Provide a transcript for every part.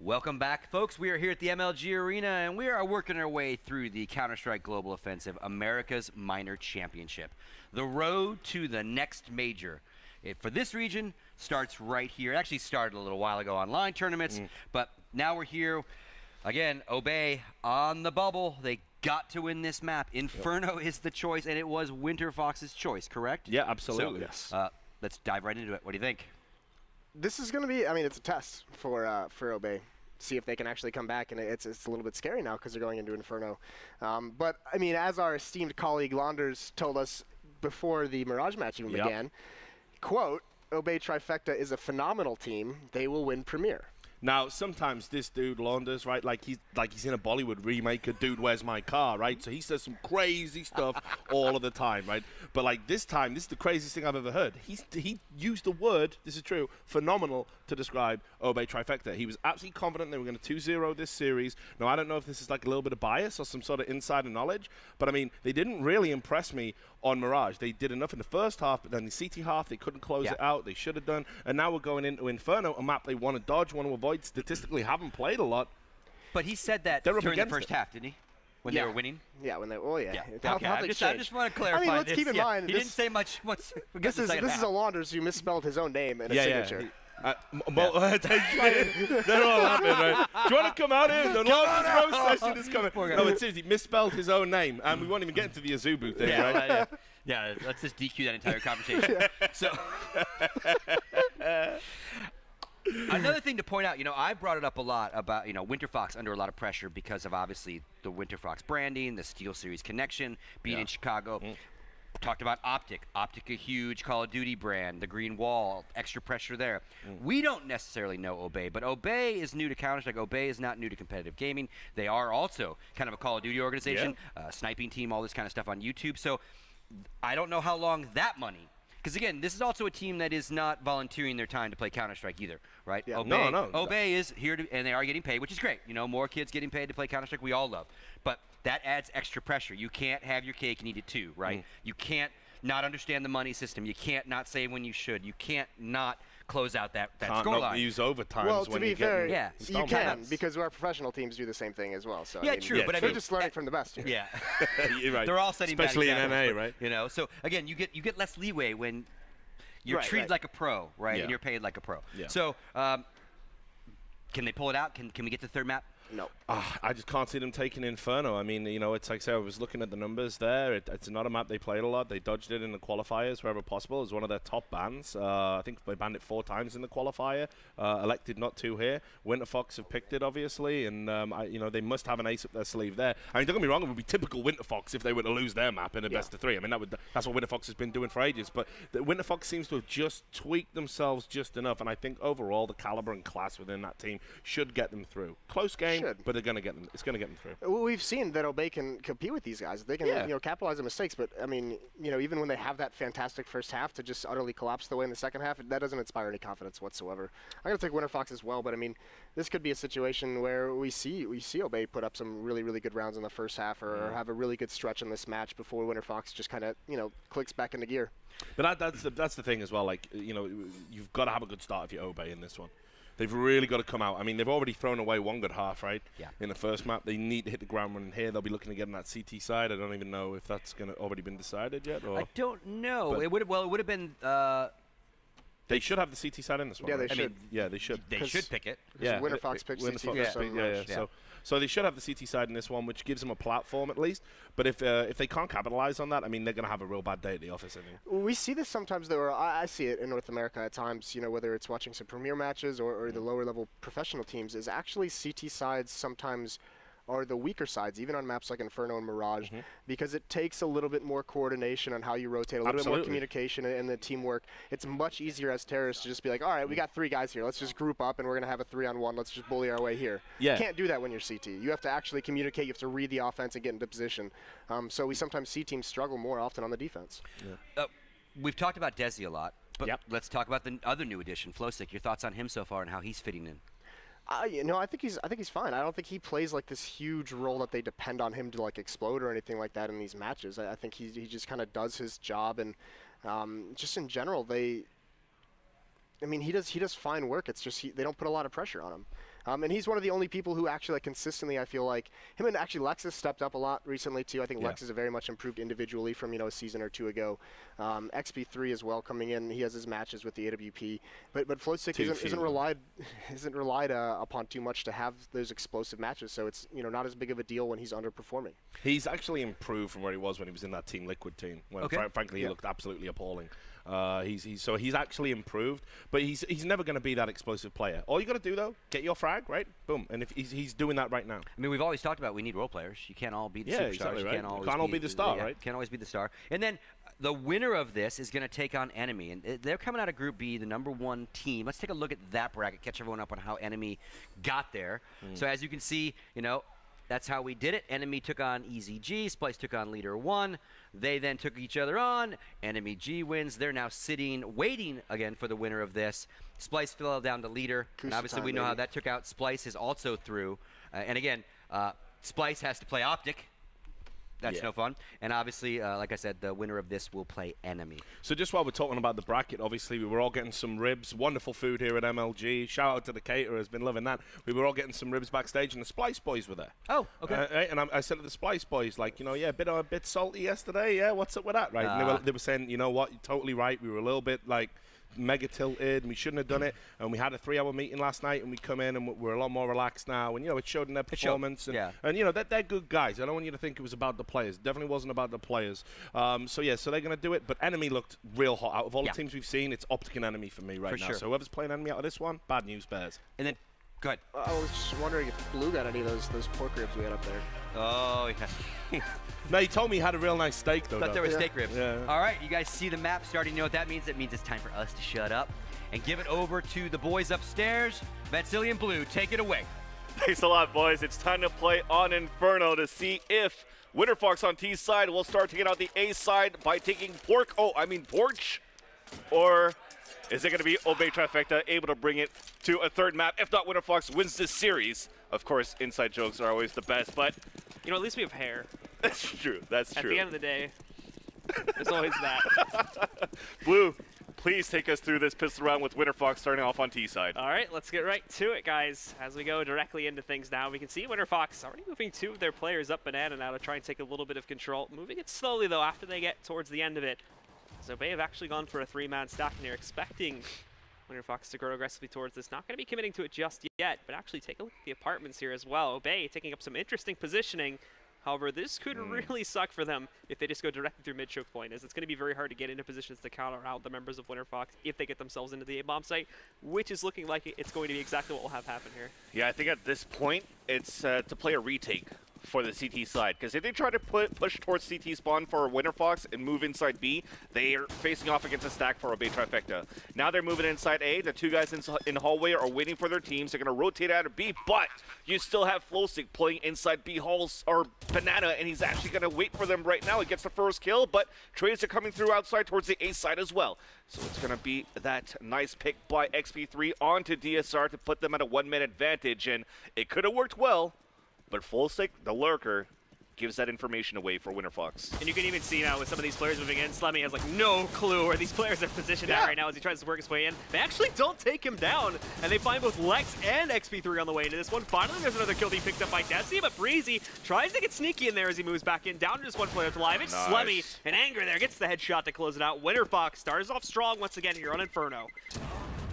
Welcome back, folks. We are here at the MLG Arena, and we are working our way through the Counter-Strike Global Offensive America's Minor Championship. The road to the next major. For this region, starts right here. It actually started a little while ago online tournaments, but now we're here. Again, Obey on the bubble. They got to win this map. Inferno is the choice, and it was Winterfox's choice, correct? Yeah, absolutely. So, yes. Let's dive right into it. What do you think? This is going to be, I mean, it's a test for Obey. See if they can actually come back, and it's a little bit scary now because they're going into Inferno. But, I mean, as our esteemed colleague Launders told us before the Mirage match even began, quote, Obey Trifecta is a phenomenal team. They will win Premier. Now, sometimes this dude, Launders, right, like he's in a Bollywood remake of Dude, Where's My Car, right? So he says some crazy stuff all of the time, right? But, like, this time, this is the craziest thing I've ever heard. He used the word, this is true, phenomenal to describe Obey Trifecta. He was absolutely confident they were going to 2-0 this series. Now, I don't know if this is like a little bit of bias or some sort of insider knowledge, but, I mean, they didn't really impress me on Mirage. They did enough in the first half, but then the CT half, they couldn't close it out. They should have done. And now we're going into Inferno, a map they want to dodge, want to avoid, statistically haven't played a lot. But he said that during the first half, didn't he? When they were winning? Yeah, when they, oh yeah. Okay, I just want to clarify. I mean, let's keep in mind. He didn't say much. This is a Launders who misspelled his own name in a signature. They're all laughing, right? Do you want to come out here? The Launders roast session is coming. No, it's seriously, he misspelled his own name, and we won't even get into the Azubu thing, right? Yeah, let's just DQ that entire conversation. So, another thing to point out, I brought it up a lot about, Winterfox under a lot of pressure because of obviously the Winterfox branding, the Steel Series connection, being in Chicago. Talked about Optic, a huge Call of Duty brand, the green wall, extra pressure there. We don't necessarily know Obey, but Obey is new to Counter-Strike. Obey is not new to competitive gaming. They are also kind of a Call of Duty organization, sniping team, all this kind of stuff on YouTube. So I don't know how long that money, because again, this is also a team that is not volunteering their time to play Counter-Strike either, right? Yeah. Obey is here to, and they are getting paid, which is great. More kids getting paid to play Counter-Strike, we all love. But that adds extra pressure. You can't have your cake and eat it too, right? You can't not understand the money system. You can't not save when you should. You can't not close out that score line. Use overtime. Well, to be fair, you can, Yes. because our professional teams do the same thing as well. So yeah, true. But they're just learning from the best here. Yeah, You're right. They're all setting especially bad in NA, right? So again, you get less leeway when you're treated like a pro, right? Yeah. And you're paid like a pro. Yeah. So can they pull it out? Can we get to the third map? No. I just can't see them taking Inferno. I mean, it's like I said, I was looking at the numbers there. It's not a map they played a lot. They dodged it in the qualifiers wherever possible. It was one of their top bans. I think they banned it 4 times in the qualifier. Elected not to here. Winterfox have picked it, obviously, and they must have an ace up their sleeve there. I mean, don't get me wrong, it would be typical Winterfox if they were to lose their map in a best of 3. I mean, that's what Winterfox has been doing for ages. But Winterfox seems to have just tweaked themselves just enough, and I think overall the caliber and class within that team should get them through. Close game, but they're going to get them. It's going to get them through. Well, we've seen that Obey can compete with these guys. They can, capitalize on mistakes. But I mean, even when they have that fantastic first half, to just utterly collapse the way in the second half, that doesn't inspire any confidence whatsoever. I'm going to take Winterfox as well, but I mean, this could be a situation where we see Obey put up some really, really good rounds in the first half, or have a really good stretch in this match before Winterfox just kind of, clicks back into gear. But that's the thing as well. Like, you've got to have a good start if you Obey in this one. They've really got to come out. I mean, they've already thrown away one good half, right? Yeah. In the first map, they need to hit the ground running here. They'll be looking to get on that CT side. I don't even know if that's already been decided yet. Or I don't know. It would have been. They should have the CT side in this one. Yeah, right? they should. Yeah, they should. They should pick it. Yeah. Winterfox picks CT for some yeah. So they should have the CT side in this one, which gives them a platform at least. But if they can't capitalize on that, I mean, they're going to have a real bad day at the office. I think. We see this sometimes, though. I see it in North America at times. Whether it's watching some premier matches or the lower level professional teams, is actually CT sides sometimes are the weaker sides, even on maps like Inferno and Mirage, because it takes a little bit more coordination on how you rotate, a little bit more communication and the teamwork. It's much easier as terrorists to just be like, all right, we got 3 guys here. Let's just group up, and we're going to have a 3-on-1. Let's just bully our way here. Yeah. You can't do that when you're CT. You have to actually communicate. You have to read the offense and get into position. So we sometimes see teams struggle more often on the defense. Yeah. We've talked about Desi a lot, but let's talk about the other new addition, Flowstick. Your thoughts on him so far and how he's fitting in? I think he's fine. I don't think he plays like this huge role that they depend on him to like explode or anything like that in these matches. I think he just kind of does his job, and just in general, he does fine work. It's just they don't put a lot of pressure on him. And he's one of the only people who actually consistently, I feel like, him and actually Lex has stepped up a lot recently too. I think Lex is very much improved individually from, a season or two ago. XP3 as well coming in. He has his matches with the AWP. But Flowstick isn't relied upon too much to have those explosive matches. So it's, not as big of a deal when he's underperforming. He's actually improved from where he was when he was in that Team Liquid team. When frankly, he looked absolutely appalling. So he's actually improved, but he's never going to be that explosive player. All you got to do though, get your frag right, boom, and if he's doing that right now. I mean, we've always talked about we need role players. You can't all be the superstars. Exactly, right. You can't all be the star, right? Can't always be the star. And then the winner of this is going to take on Enemy, and they're coming out of Group B, the #1 team. Let's take a look at that bracket, catch everyone up on how Enemy got there. So as you can see, that's how we did it. Enemy took on EZG. Splice took on Leader 1. They then took each other on. Enemy G wins. They're now sitting, waiting again for the winner of this. Splice fell down to Leader. And obviously we know how that took out. Splice is also through. And again, Splice has to play Optic. That's no fun. And obviously, like I said, the winner of this will play Enemy. So just while we're talking about the bracket, obviously we were all getting some ribs. Wonderful food here at MLG. Shout out to the caterer, has been loving that. We were all getting some ribs backstage, and the Splice boys were there. Oh, okay. And I said to the Splice boys, like, a bit salty yesterday. Yeah, what's up with that, right? And they were saying, you know what, you're totally right. We were a little bit like mega tilted, and we shouldn't have done it. And we had a 3-hour meeting last night, and we come in, and we're a lot more relaxed now. And it showed in their performance. And they're good guys. I don't want you to think it was about the players. It definitely wasn't about the players. So they're going to do it. But Enemy looked real hot. Out of all the teams we've seen, it's Optic and Enemy for me right now. So whoever's playing Enemy out of this one, bad news bears. And then, go ahead. I was just wondering if Blue got any of those pork ribs we had up there. Oh, yeah. No, he told me he had a real nice steak, though. Thought there were steak ribs. Yeah. All right, you guys see the map starting. You know what that means? It means it's time for us to shut up and give it over to the boys upstairs. Vatsilian Blue, take it away. Thanks a lot, boys. It's time to play on Inferno to see if Winterfox on T's side will start to get out the A side by taking Porch, or is it going to be Obey Trifecta able to bring it to a third map? If not, Winterfox wins this series. Of course, inside jokes are always the best, but at least we have hair. That's true. That's true. At the end of the day, there's always that. Blue, please take us through this pistol round with Winterfox starting off on T side. All right, let's get right to it, guys. As we go directly into things now, we can see Winterfox already moving 2 of their players up Banana now to try and take a little bit of control. Moving it slowly, though, after they get towards the end of it. So Bay have actually gone for a 3-man stack, and they're expecting Winterfox to grow aggressively towards this. Not going to be committing to it just yet, but actually take a look at the apartments here as well. Obey taking up some interesting positioning. However, this could really suck for them if they just go directly through mid-choke point, as it's going to be very hard to get into positions to counter out the members of Winterfox if they get themselves into the A-bomb site, which is looking like it's going to be exactly what will have happen here. Yeah, I think at this point, it's to play a retake for the CT side, because if they try to push towards CT spawn for Winterfox and move inside B, they are facing off against a stack for Obey Trifecta. Now they're moving inside A. The 2 guys in hallway are waiting for their teams. They're going to rotate out of B, but you still have Flowstick playing inside B halls or Banana, and he's actually going to wait for them right now. He gets the first kill, but trades are coming through outside towards the A side as well. So it's going to be that nice pick by XP3 onto DSR to put them at a 1-man advantage, and it could have worked well. But Flowstick, the lurker, gives that information away for Winterfox. And you can even see now with some of these players moving in, Slemmy has like no clue where these players are positioned at right now as he tries to work his way in. They actually don't take him down, and they find both Lex and XP3 on the way into this one. Finally, there's another kill being picked up by Desi, but Breezy tries to get sneaky in there as he moves back in. Down to just 1 player alive. It's Slemmy, and Anger there gets the headshot to close it out. Winterfox starts off strong once again here on Inferno.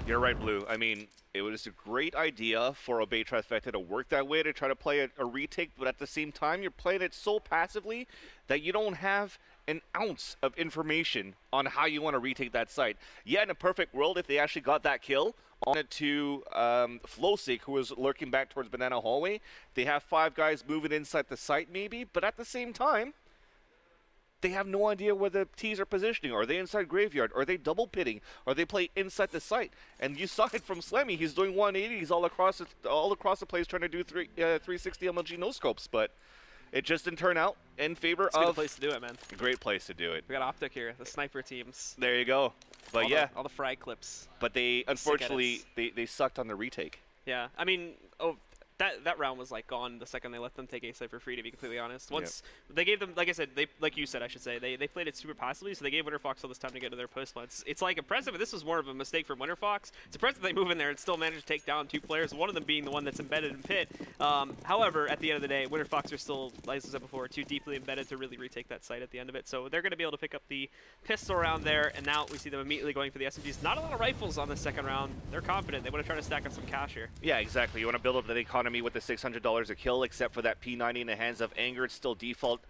You're right, Blue. I mean, it was a great idea for Obey Trifecta to work that way, to try to play a retake, but at the same time, you're playing it so passively that you don't have an ounce of information on how you want to retake that site. Yeah, in a perfect world, if they actually got that kill on it to Flowstick, who was lurking back towards Banana Hallway, they have 5 guys moving inside the site maybe, but at the same time, they have no idea where the T's are positioning. Are they inside Graveyard? Are they double pitting? Are they play inside the site? And you saw it from Slemmy. He's doing 180s all across the place, trying to do 360 MLG no scopes. But it just didn't turn out in favor of. It's a good place to do it, man. A great place to do it. We got Optic here, the sniper teams. There you go. But all the frag clips. But they unfortunately they sucked on the retake. Yeah, I mean, that round was like gone the second they let them take A-side for free, to be completely honest. Once they gave them, like I said, like you said, I should say, they played it super passively, so they gave Winterfox all this time to get to their post plants. It's like impressive, but this was more of a mistake from Winterfox. It's impressive they move in there and still manage to take down 2 players, one of them being the one that's embedded in pit. However, at the end of the day, Winterfox are still, like I said before, too deeply embedded to really retake that site at the end of it. So they're going to be able to pick up the pistol round there, and now we see them immediately going for the SMGs. Not a lot of rifles on the second round. They're confident. They want to try to stack up some cash here. Yeah, exactly. You want to build up the economy with the $600 a kill, except for that P90 in the hands of Anger. It's still default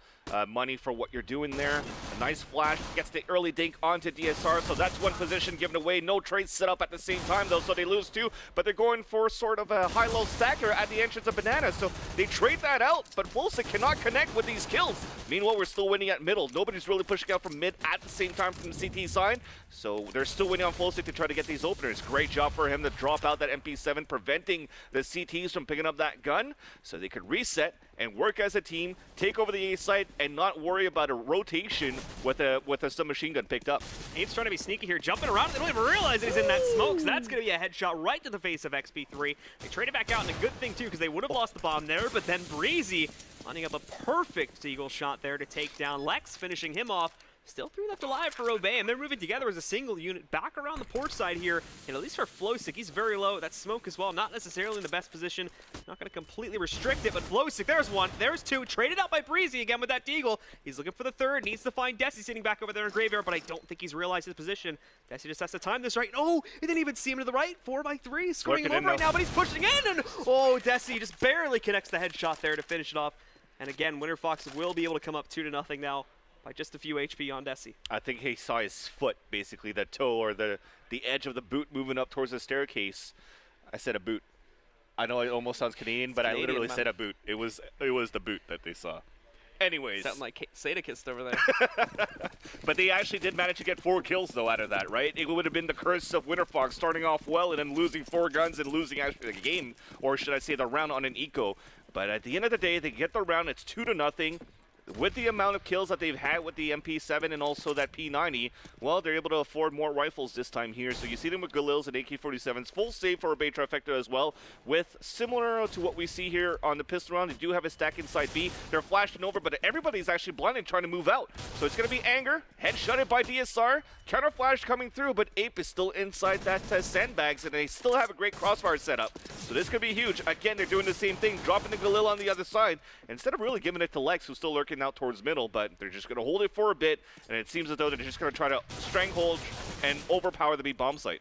money for what you're doing there. A nice flash, gets the early dink onto DSR, so that's one position given away. No trades set up at the same time, though, so they lose 2, but they're going for sort of a high-low stacker at the entrance of Banana, so they trade that out, but Fulsa cannot connect with these kills. Meanwhile, we're still winning at middle. Nobody's really pushing out from mid at the same time from the CT side, so they're still winning on Fulsa to try to get these openers. Great job for him to drop out that MP7, preventing the CTs from picking up that gun, so they could reset and work as a team, take over the A site, and not worry about a rotation with a submachine gun picked up. Abe's trying to be sneaky here, jumping around. They don't even realize that he's in that smoke, so that's going to be a headshot right to the face of XP3. They trade it back out, and a good thing, too, because they would have lost the bomb there, but then Breezy lining up a perfect Eagle shot there to take down Lex, finishing him off. Still 3 left alive for Obey, and they're moving together as a single unit back around the port side here. And at least for Flowsick, he's very low. That smoke as well, not necessarily in the best position. Not going to completely restrict it, but Flowsick, there's 1, there's 2. Traded out by Breezy again with that Deagle. He's looking for the 3rd, needs to find Desi sitting back over there in Graveyard, but I don't think he's realized his position. Desi just has to time this right. Oh, he didn't even see him to the right. 4x3, scoring him over right now, but he's pushing in, and oh, Desi just barely connects the headshot there to finish it off. And again, Winterfox will be able to come up 2-0 now, by just a few HP on Desi. I think he saw his foot, basically, the toe or the edge of the boot moving up towards the staircase. I said a boot. I know it almost sounds Canadian, but Canadian, I literally said a boot. It was the boot that they saw. Anyways. Sounding like Sadakist over there. But they actually did manage to get 4 kills, though, out of that, right? It would have been the curse of Winterfox starting off well and then losing 4 guns and losing actually the game, or should I say the round on an eco. But at the end of the day, they get the round. It's 2-0. With the amount of kills that they've had with the MP7 and also that P90, well, they're able to afford more rifles this time here. So you see them with Galils and AK-47s. Full save for a Bay Trifecta as well, with similar to what we see here on the pistol round. They do have a stack inside B. They're flashing over, but everybody's actually blinded trying to move out. So it's going to be Anger, headshotted by DSR, counter flash coming through, but Ape is still inside that sandbags, and they still have a great crossfire setup. So this could be huge. Again, they're doing the same thing, dropping the Galil on the other side, instead of really giving it to Lex, who's still lurking out towards middle, but they're just going to hold it for a bit, and it seems as though they're just going to try to stranglehold and overpower the B bomb site.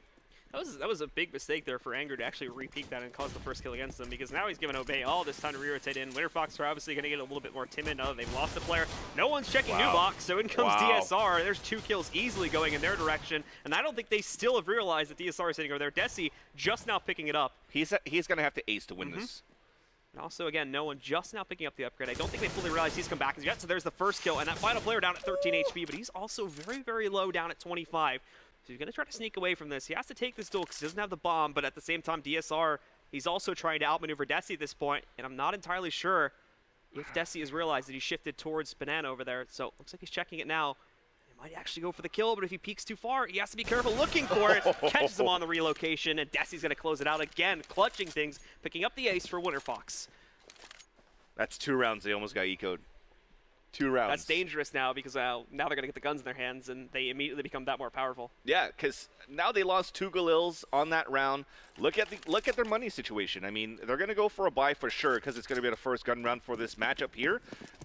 That was a big mistake there for Anger to actually re-peek that and cause the first kill against them, because now he's given Obey all this time to re-rotate in. Winterfox are obviously going to get a little bit more timid now that they've lost the player. No one's checking new box, so in comes DSR. There's 2 kills easily going in their direction, and I don't think they still have realized that DSR is sitting over there. Desi just now picking it up. He's going to have to ace to win this. And also, again, no one just now picking up the upgrade. I don't think they fully realize he's come back as yet, so there's the first kill. And that final player down at 13 HP, but he's also very, very low down at 25. So he's going to try to sneak away from this. He has to take this duel because he doesn't have the bomb, but at the same time, DSR, he's also trying to outmaneuver Desi at this point, and I'm not entirely sure if Desi has realized that he shifted towards Banana over there. So it looks like he's checking it now. Might actually go for the kill, but if he peeks too far, he has to be careful looking for it. Catches him on the relocation, and Desi's going to close it out again, clutching things, picking up the ace for Winterfox. That's 2 rounds. They almost got eco'd. 2 rounds. That's dangerous now, because now they're going to get the guns in their hands, and they immediately become that more powerful. Yeah, because now they lost 2 Galils on that round. Look at their money situation. I mean, they're going to go for a buy for sure, because it's going to be the first gun round for this matchup here.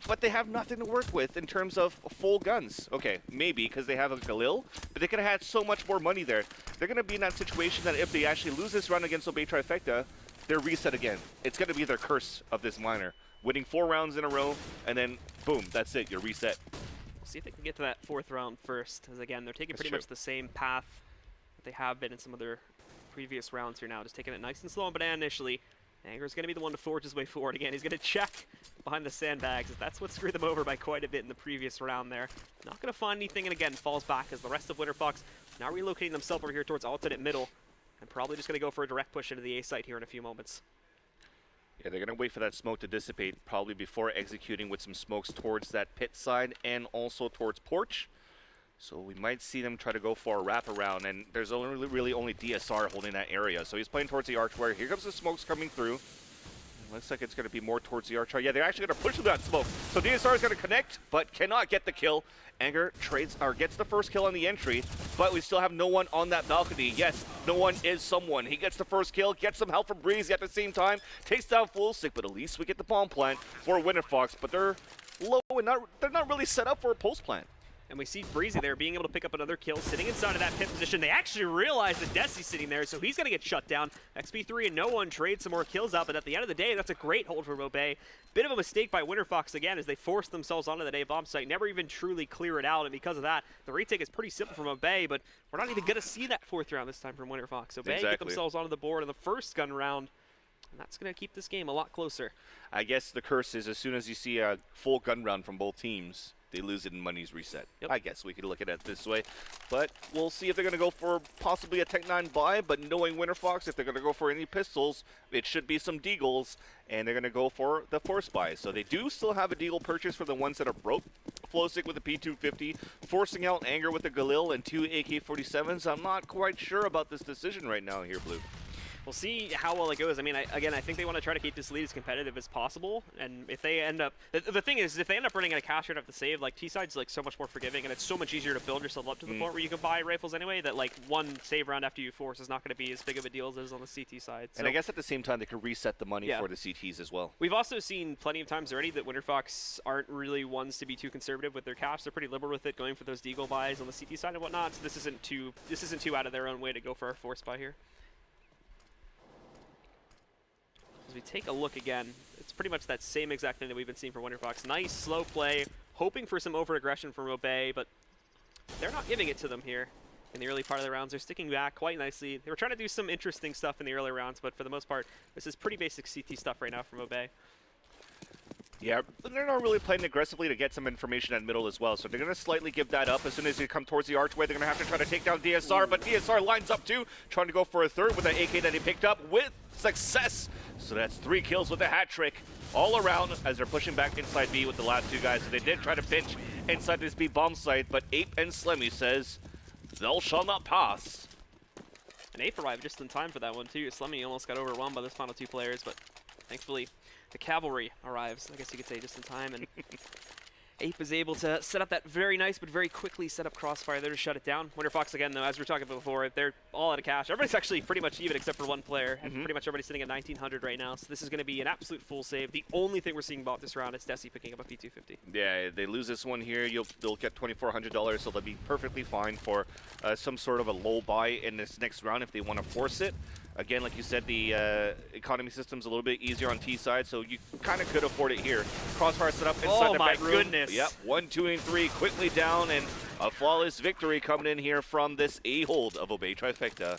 But they have nothing to work with in terms of full guns. Okay, maybe because they have a Galil, but they could have had so much more money there. They're going to be in that situation that if they actually lose this round against Obey Trifecta, they're reset again. It's going to be their curse of this minor. Winning 4 rounds in a row, and then, boom, that's it. You're reset. We'll see if they can get to that 4th round first, as again, they're taking pretty much the same path that they have been in some of their previous rounds here now, just taking it nice and slow on Banana initially. Anger's going to be the one to forge his way forward again. He's going to check behind the sandbags. That's what screwed them over by quite a bit in the previous round there. Not going to find anything, and again, falls back as the rest of Winterfox now relocating themselves over here towards alternate middle, and probably just going to go for a direct push into the A site here in a few moments. Yeah, they're going to wait for that smoke to dissipate, probably before executing with some smokes towards that pit side and also towards porch. So we might see them try to go for a wraparound, and there's really only DSR holding that area. So he's playing towards the archway. Here comes the smokes coming through. Looks like it's going to be more towards the archer. Yeah, they're actually going to push through that smoke. So DSR is going to connect, but cannot get the kill. Anger trades or gets the first kill on the entry, but we still have no one on that balcony. Yes, no one is someone. He gets the first kill, gets some help from Breezy at the same time, takes down Fullstick, but at least we get the bomb plant for Winterfox. But they're low and they're not really set up for a post plant. And we see Breezy there being able to pick up another kill, sitting inside of that pit position. They actually realize that Desi's sitting there, so he's going to get shut down. XP3 and no one trade some more kills out, but at the end of the day, that's a great hold for Mobay. Bit of a mistake by Winterfox again as they force themselves onto the A bomb site, never even truly clear it out, and because of that, the retake is pretty simple from Mobay, but we're not even going to see that fourth round this time from Winterfox. So Mobay get themselves onto the board in the first gun round, and that's going to keep this game a lot closer. I guess the curse is as soon as you see a full gun round from both teams, they lose it and money's reset. Yep. I guess we could look at it this way. But we'll see if they're going to go for possibly a Tech 9 buy, but knowing Winterfox, if they're going to go for any pistols, it should be some Deagles, and they're going to go for the force buy. So they do still have a Deagle purchase for the ones that are broke. Flowstick with a P250, forcing out Anger with a Galil and 2 AK-47s. I'm not quite sure about this decision right now here, Blue. We'll see how well it goes. I mean, again, I think they want to try to keep this lead as competitive as possible. And if they end up, the thing is, if they end up running out of cash right after the save, like T-side's like so much more forgiving, and it's so much easier to build yourself up to the point where you can buy rifles anyway. That like one save round after you force is not going to be as big of a deal as it is on the CT side. So, and I guess at the same time, they could reset the money for the CTs as well. We've also seen plenty of times already that Winterfox aren't really ones to be too conservative with their cash. They're pretty liberal with it, going for those Deagle buys on the CT side and whatnot. So this isn't too out of their own way to go for a force buy here. As we take a look again, it's pretty much that same exact thing that we've been seeing from Winterfox. Nice, slow play, hoping for some over-aggression from Obey, but they're not giving it to them here in the early part of the rounds. They're sticking back quite nicely. They were trying to do some interesting stuff in the early rounds, but for the most part, this is pretty basic CT stuff right now from Obey. Yeah, but they're not really playing aggressively to get some information at middle as well, so they're going to slightly give that up. As soon as they come towards the archway, they're going to have to try to take down DSR, but DSR lines up too, trying to go for a third with that AK that he picked up with success. So that's 3 kills with a hat trick all around as they're pushing back inside B with the last 2 guys. So they did try to pinch inside this B bomb site, but Ape and Slemmy says, thou shall not pass. And Ape arrived just in time for that one too. Slemmy almost got overwhelmed by those final 2 players, but thankfully the cavalry arrives, I guess you could say, just in time, and Ape is able to set up that very nice but very quickly set up crossfire there to shut it down. Winterfox, again, though, as we were talking about before, they're all out of cash. Everybody's actually pretty much even except for one player, and pretty much everybody's sitting at 1900 right now, so this is going to be an absolute full save. The only thing we're seeing about this round is Desi picking up a P250. Yeah, they lose this one here, they'll get $2,400, so they'll be perfectly fine for some sort of a low buy in this next round if they want to force it. Again, like you said, the economy system's a little bit easier on T side, so you kind of could afford it here. Crossfire set up inside the back room. Oh my goodness! Yep, 1, 2, and 3 quickly down, and a flawless victory coming in here from this A-hold of Obey Trifecta.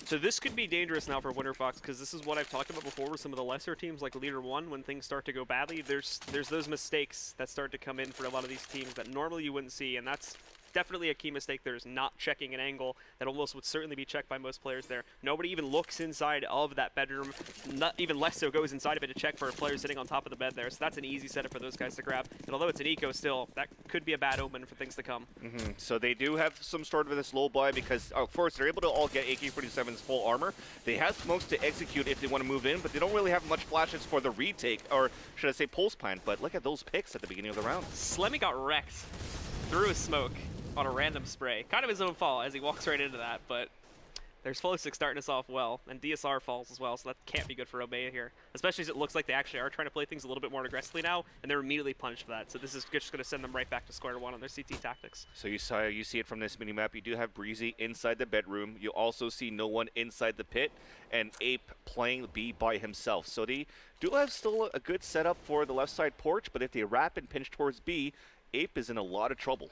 So this could be dangerous now for Winterfox, because this is what I've talked about before with some of the lesser teams like Leader 1. When things start to go badly, there's those mistakes that start to come in for a lot of these teams that normally you wouldn't see, and that's definitely a key mistake. There's not checking an angle that almost would certainly be checked by most players there. Nobody even looks inside of that bedroom, not even less so goes inside of it to check for a player sitting on top of the bed there. So that's an easy setup for those guys to grab. And although it's an eco still, that could be a bad omen for things to come. So they do have some sort of this low buy because, of course, they're able to all get AK-47's full armor. They have smokes to execute if they want to move in, but they don't really have much flashes for the retake, or should I say pulse plant. But look at those picks at the beginning of the round. Slemmy got wrecked through his smoke on a random spray. Kind of his own fault as he walks right into that, but there's Flowstick starting us off well, and DSR falls as well, so that can't be good for Obey here. Especially as it looks like they actually are trying to play things a little bit more aggressively now, and they're immediately punished for that. So this is just going to send them right back to square one on their CT tactics. So you see it from this minimap. You do have Breezy inside the bedroom. You also see no one inside the pit, and Ape playing B by himself. So they do have still a good setup for the left side porch, but if they wrap and pinch towards B, Ape is in a lot of trouble.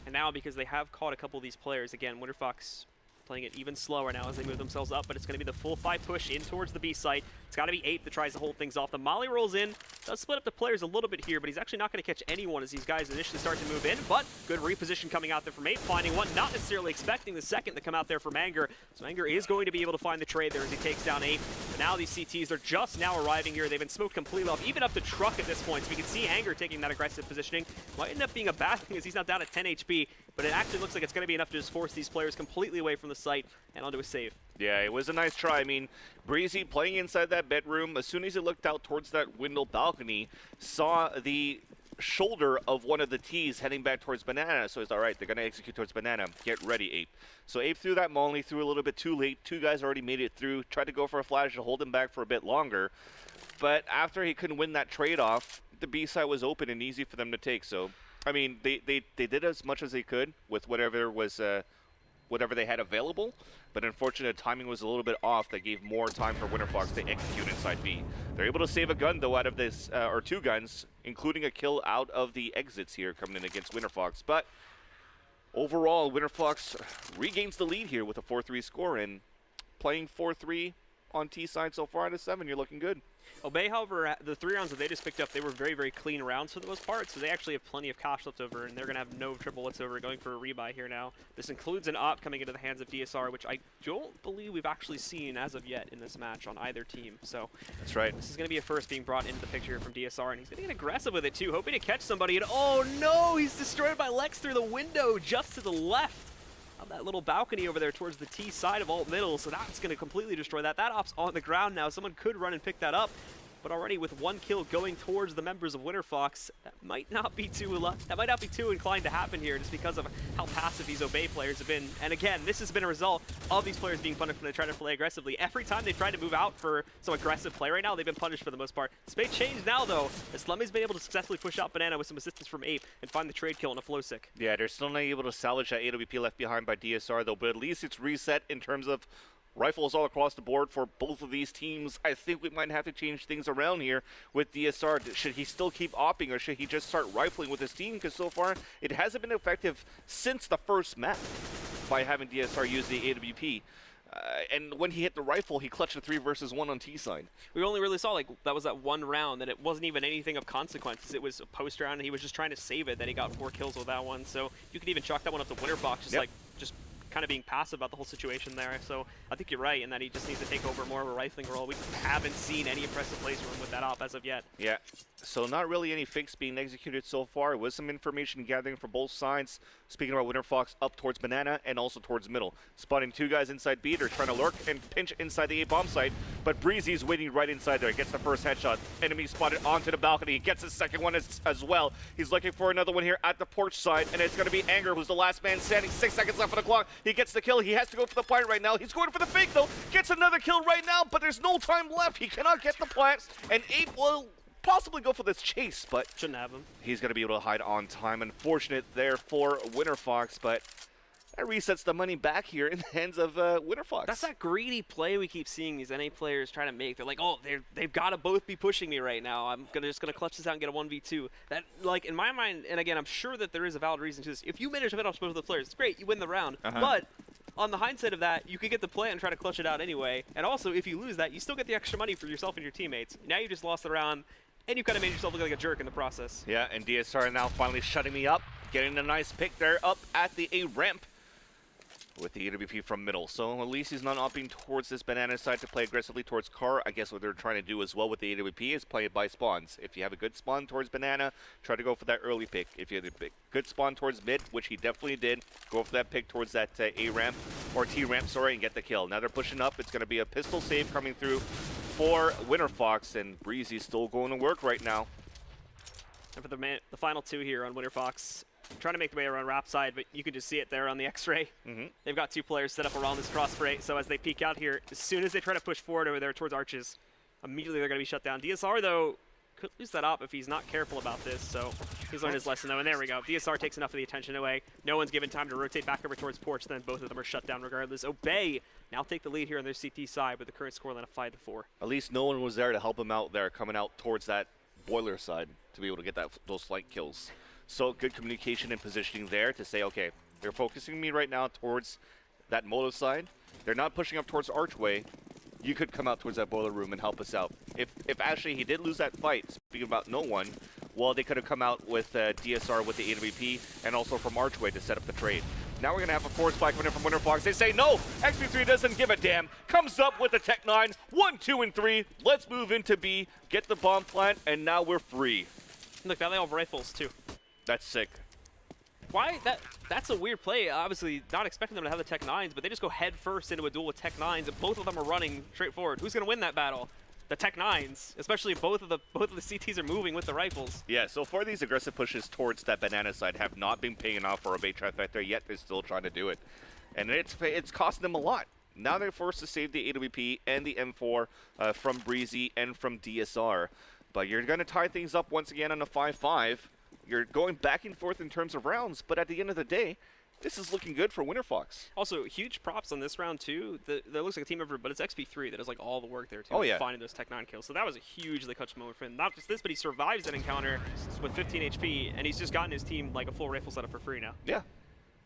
And now, because they have caught a couple of these players, again, Winterfox playing it even slower now as they move themselves up, but it's going to be the full 5 push in towards the B site. It's got to be Ape that tries to hold things off. The Molly rolls in, does split up the players a little bit here, but he's actually not going to catch anyone as these guys initially start to move in, but good reposition coming out there from Ape, finding one, not necessarily expecting the second to come out there from Anger. So Anger is going to be able to find the trade there as he takes down Ape. But now these CTs are just now arriving here. They've been smoked completely off, even up the truck at this point, so we can see Anger taking that aggressive positioning. Might end up being a bad thing as he's not down at 10 HP, but it actually looks like it's going to be enough to just force these players completely away from the site and onto a save. Yeah, it was a nice try. I mean, Breezy playing inside that bedroom, as soon as he looked out towards that window balcony, saw the shoulder of one of the T's heading back towards Banana. So he's all right, they're going to execute towards Banana. Get ready, Ape. So Ape threw that molly, threw a little bit too late. Two guys already made it through, tried to go for a flash to hold him back for a bit longer. But after he couldn't win that trade-off, the B side was open and easy for them to take. So, I mean, they did as much as they could with whatever was whatever they had available, but unfortunately timing was a little bit off. That gave more time for Winterfox to execute inside B. They're able to save a gun though out of this, or two guns, including a kill out of the exits here coming in against Winterfox. But overall, Winterfox regains the lead here with a 4-3 score, and playing 4-3 on T side so far out of 7, you're looking good. Obey, however, the 3 rounds that they just picked up, they were very, very clean rounds for the most part, so they actually have plenty of cash left over, and they're going to have no trouble whatsoever going for a rebuy here now. This includes an op coming into the hands of DSR, which I don't believe we've actually seen as of yet in this match on either team. So that's right. This is going to be a first being brought into the picture here from DSR, and he's going to get aggressive with it too, hoping to catch somebody, and oh no, he's destroyed by Lex through the window just to the left of that little balcony over there towards the T side of alt middle, so that's going to completely destroy that. That op's on the ground now. Someone could run and pick that up, but already with 1 kill going towards the members of Winterfox, that might not be too inclined to happen here, just because of how passive these Obey players have been. And again, this has been a result of these players being punished when they try to play aggressively. Every time they try to move out for some aggressive play right now, they've been punished for the most part. This may change now though, as Slummy's been able to successfully push out Banana with some assistance from Ape and find the trade kill on a flow sick. Yeah, they're still not able to salvage that AWP left behind by DSR though, but at least it's reset in terms of rifles all across the board for both of these teams. I think we might have to change things around here with DSR. Should he still keep opping, or should he just start rifling with his team? Because so far, it hasn't been effective since the first map by having DSR use the AWP. And when he hit the rifle, he clutched a 3 versus 1 on T side. We only really saw, like, that was that one round, and it wasn't even anything of consequence. It was a post round, and he was just trying to save it. Then he got 4 kills with that one. So you could even chalk that one up to Winterfox, just like, just kind of being passive about the whole situation there. So I think you're right in that he just needs to take over more of a rifling role. We haven't seen any impressive plays from him with that op as of yet. Yeah, so not really any fakes being executed so far. With some information gathering from both sides. Speaking about Winterfox, up towards Banana and also towards middle. Spotting 2 guys inside B. They're trying to lurk and pinch inside the A-bomb site, but Breezy's waiting right inside there. Gets the first headshot. Enemy spotted onto the balcony. He gets his second one as well. He's looking for another one here at the porch side, and it's going to be Anger, who's the last man standing. 6 seconds left on the clock. He gets the kill. He has to go for the plant right now. He's going for the fake, though. Gets another kill right now, but there's no time left. He cannot get the plant, and 8 will possibly go for this chase, but shouldn't have him. He's going to be able to hide on time. Unfortunate there for Winterfox, but that resets the money back here in the hands of Winterfox. That's that greedy play we keep seeing these NA players trying to make. They're like, oh, they've got to both be pushing me right now. I'm just gonna clutch this out and get a 1v2. That, like, in my mind, and again, I'm sure that there is a valid reason to this. If you manage to finish both of the players, it's great. You win the round. But on the hindsight of that, you could get the play and try to clutch it out anyway. And also, if you lose that, you still get the extra money for yourself and your teammates. Now you just lost the round, and you kind of made yourself look like a jerk in the process. Yeah, and DSR now finally shutting me up, getting a nice pick there up at the A ramp with the AWP from middle. So at least he's not opting towards this Banana side to play aggressively towards Car. I guess what they're trying to do as well with the AWP is play it by spawns. If you have a good spawn towards Banana, try to go for that early pick. If you have a good spawn towards mid, which he definitely did, go for that pick towards that A ramp, or T ramp, sorry, and get the kill. Now they're pushing up. It's going to be a pistol save coming through for Winterfox, and Breezy's still going to work right now. And for the final 2 here on Winterfox, trying to make the way around Rap side, but you can just see it there on the X-ray. They've got 2 players set up around this cross spray, so as they peek out here, as soon as they try to push forward over there towards Arches, immediately they're going to be shut down. DSR, though, could lose that op if he's not careful about this, so he's learned his lesson, though, and there we go. DSR takes enough of the attention away. No one's given time to rotate back over towards Porch, then both of them are shut down regardless. Obey now take the lead here on their CT side with the current scoreline of 5-4. At least no one was there to help him out there, coming out towards that boiler side to be able to get those slight kills. So good communication and positioning there to say, okay, they're focusing me right now towards that motive side. They're not pushing up towards Archway. You could come out towards that boiler room and help us out. If actually he did lose that fight, speaking about no one, well, they could have come out with DSR with the AWP and also from Archway to set up the trade. Now we're going to have a force spike coming in from Winterfox. They say, no, XP3 doesn't give a damn. Comes up with the Tech 9, 1, 2, and 3. Let's move into B, get the bomb plant, and now we're free. Look, now they all have rifles, too. That's sick. Why? That's a weird play. Obviously, not expecting them to have the Tech 9s, but they just go head first into a duel with Tech 9s, and both of them are running straight forward. Who's going to win that battle? The Tech 9s, especially if both of the CTs are moving with the rifles. Yeah, so far these aggressive pushes towards that banana side have not been paying off for Obey Trifecta, yet they're still trying to do it. And it's costing them a lot. Now they're forced to save the AWP and the M4 from Breezy and from DSR. But you're going to tie things up once again on a 5-5. You're going back and forth in terms of rounds, but at the end of the day, this is looking good for Winterfox. Also, huge props on this round, too. That looks like a team effort, but it's XP3 that does like all the work there, too. Oh, yeah. Finding those Tech 9 kills. So that was a hugely clutch moment for him. Not just this, but he survives that encounter with 15 HP, and he's just gotten his team like a full rifle setup for free now. Yeah.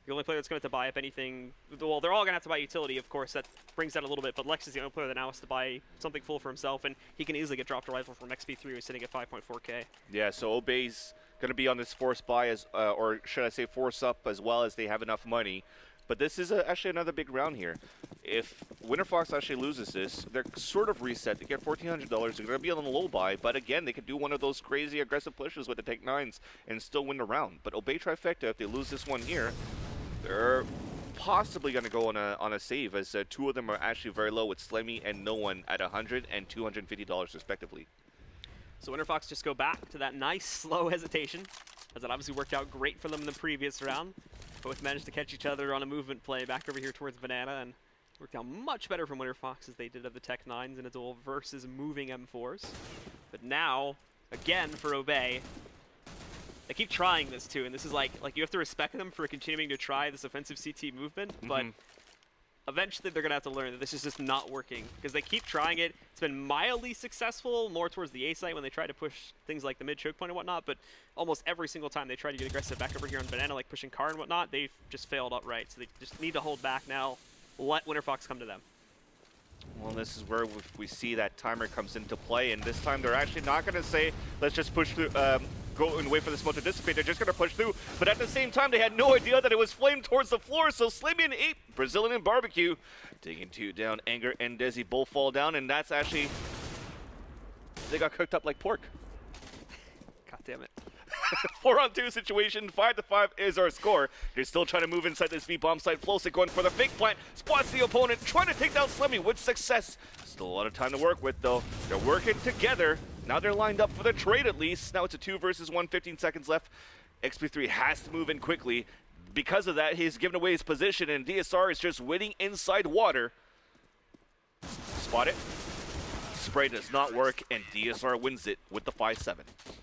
The only player that's going to have to buy up anything, well, they're all going to have to buy utility, of course. That brings that a little bit, but Lex is the only player that now has to buy something full for himself, and he can easily get dropped a rifle from XP3, who's sitting at 5.4K. Yeah, so Obey's going to be on this force buy, or should I say force up, as well as they have enough money. But this is actually another big round here. If Winterfox actually loses this, they're sort of reset. They get $1,400. They're going to be on the low buy, but again, they could do one of those crazy aggressive pushes with the Tech 9s and still win the round. But Obey Trifecta, if they lose this one here, they're possibly going to go on a save, as two of them are actually very low with Slemmy and No One at $100 and $250 respectively. So Winterfox just go back to that nice slow hesitation, as that obviously worked out great for them in the previous round. Both managed to catch each other on a movement play back over here towards Banana, and worked out much better from Winterfox as they did of the Tech 9s in a duel versus moving M4s. But now, again for Obey, they keep trying this too, and this is like you have to respect them for continuing to try this offensive CT movement, but eventually they're going to have to learn that this is just not working, because they keep trying it. It's been mildly successful, more towards the A site when they try to push things like the mid choke point and whatnot, but almost every single time they try to get aggressive back over here on Banana, like pushing car and whatnot, they've just failed outright. So they just need to hold back now, let Winterfox come to them. Well, this is where we see that timer comes into play, and this time they're actually not going to say, let's just push through, go and wait for the smoke to dissipate. They're just going to push through. But at the same time, they had no idea that it was flamed towards the floor. So Slimmy and 8, Brazilian and Barbecue, taking 2 down. Anger and Desi both fall down, and that's actually, they got cooked up like pork. God damn it. 4-on-2 situation, 5-5 is our score. They're still trying to move inside this B-bomb site. Flowsick going for the fake plant, spots the opponent, trying to take down Slimmy with success. Still a lot of time to work with, though. They're working together. Now they're lined up for the trade, at least. Now it's a 2 versus 1, 15 seconds left. XP3 has to move in quickly. Because of that, he's given away his position, and DSR is just waiting inside water. Spot it. Spray does not work, and DSR wins it with the 5-7.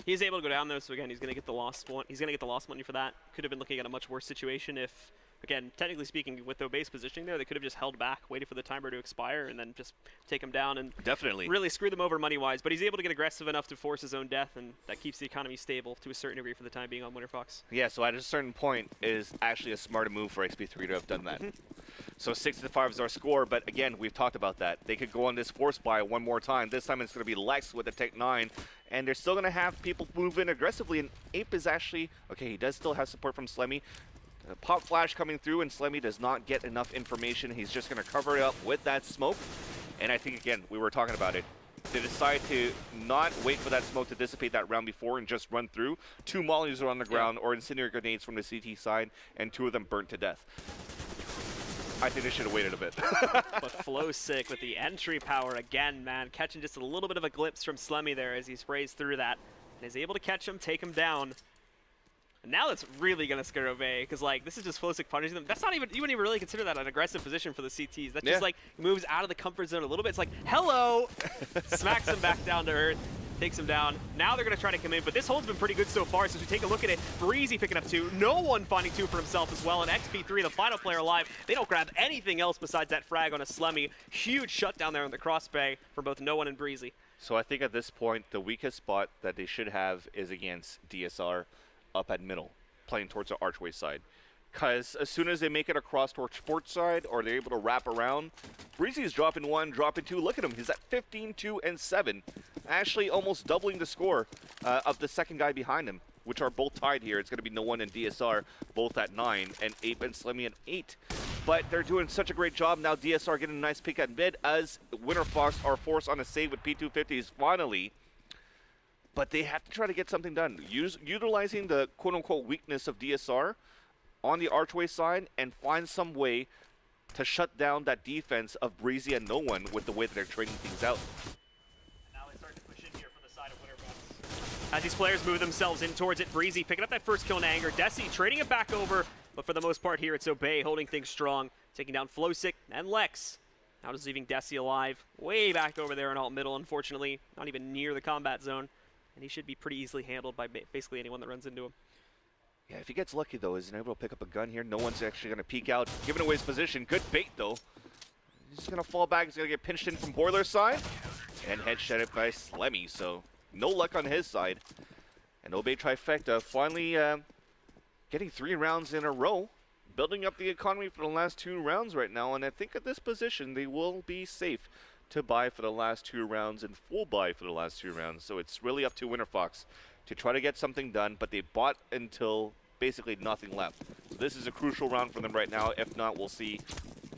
He's able to go down though, so again, he's going to get the lost one. He's going to get the lost money for that. Could have been looking at a much worse situation if, again, technically speaking, with the base positioning there, they could have just held back, waited for the timer to expire, and then just take him down and definitely really screw them over money-wise. But he's able to get aggressive enough to force his own death, and that keeps the economy stable to a certain degree for the time being on Winterfox. Yeah, so at a certain point, it is actually a smarter move for XP3 to have done that. So 6-5 is our score, but again, we've talked about that. They could go on this force buy one more time. This time it's going to be Lex with the Tech 9, and they're still going to have people move in aggressively, and Ape is actually, okay, he does still have support from Slemmy. Pop flash coming through, and Slemmy does not get enough information. He's just going to cover it up with that smoke, and I think, again, we were talking about it. They decide to not wait for that smoke to dissipate that round before and just run through. 2 mollies are on the ground, or incendiary grenades from the CT side, and 2 of them burnt to death. I think they should have waited a bit. But Flowsick with the entry power again, man. Catching just a little bit of a glimpse from Slemmy there as he sprays through that. And is able to catch him, take him down. And now that's really going to scare Obey, because like this is just Flowsick punishing them. That's not even, you wouldn't even really consider that an aggressive position for the CTs. That's just like moves out of the comfort zone a little bit. It's like, hello! Smacks him back down to earth. Takes him down. Now they're going to try to come in, but this hold's been pretty good so far. So as we take a look at it, Breezy picking up 2, No One finding 2 for himself as well, and XP3, the final player alive. They don't grab anything else besides that frag on a Slemmy. Huge shutdown there on the cross bay for both No One and Breezy. So I think at this point, the weakest spot that they should have is against DSR up at middle, playing towards the archway side. Because as soon as they make it across towards sports side, or they're able to wrap around, Breezy's dropping 1, dropping 2. Look at him. He's at 15, 2, and 7. Actually almost doubling the score of the second guy behind him, which are both tied here. It's going to be No One and DSR, both at 9, and Ape and Slemmy at 8. But they're doing such a great job. Now DSR getting a nice pick at mid as Winterfox are forced on a save with P250s finally. But they have to try to get something done. Utilizing the quote-unquote weakness of DSR, on the archway side and find some way to shut down that defense of Breezy and No One with the way that they're trading things out. Now they start to push in here from the side of Winterfox. As these players move themselves in towards it, Breezy picking up that first kill in anger. Desi trading it back over, but for the most part here, it's Obey holding things strong, taking down Flosick and Lex. Now just leaving Desi alive, way back over there in alt middle, unfortunately. Not even near the combat zone. And he should be pretty easily handled by basically anyone that runs into him. Yeah, if he gets lucky, though, isn't able to pick up a gun here. No one's actually going to peek out, giving away his position. Good bait, though. He's just going to fall back. He's going to get pinched in from Boiler's side. And headshotted by Slemmy, so no luck on his side. And Obey Trifecta finally getting 3 rounds in a row. Building up the economy for the last 2 rounds right now. And I think at this position, they will be safe to buy for the last 2 rounds and full buy for the last 2 rounds. So it's really up to Winterfox to try to get something done, but they bought until basically nothing left. So this is a crucial round for them right now. If not, we'll see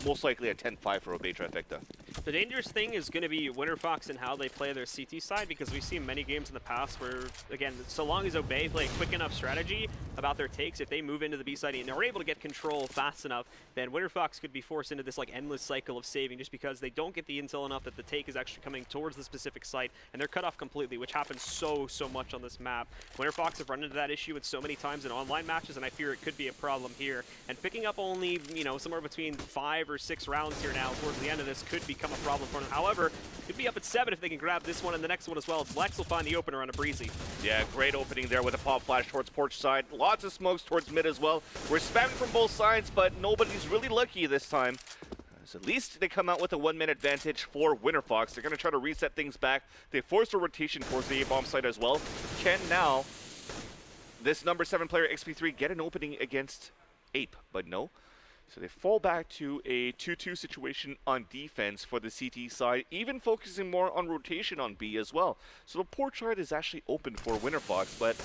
most likely a 10-5 for Obey Trifecta. The dangerous thing is going to be Winterfox and how they play their CT side, because we've seen many games in the past where, again, so long as Obey play a quick enough strategy about their takes, if they move into the B side and they're able to get control fast enough, then Winterfox could be forced into this like endless cycle of saving just because they don't get the intel enough that the take is actually coming towards the specific site and they're cut off completely, which happens so much on this map. Winterfox have run into that issue with so many times in online matches, and I fear it could be a problem here. And picking up only, you know, somewhere between 5 or 6 rounds here now towards the end of this could become a problem for them. However, could be up at 7 if they can grab this one and the next one as well. Lex will find the opener on a Breezy. Yeah, great opening there with a pop flash towards porch side. Lots of smokes towards mid as well. We're spamming from both sides, but nobody's really lucky this time. So at least they come out with a 1-man advantage for Winterfox. They're going to try to reset things back. They forced a rotation towards the A-bomb side as well. Can now this number 7 player XP3 get an opening against Ape? But no. So they fall back to a 2-2 situation on defense for the CT side, even focusing more on rotation on B as well. So the porch side is actually open for Winterfox, but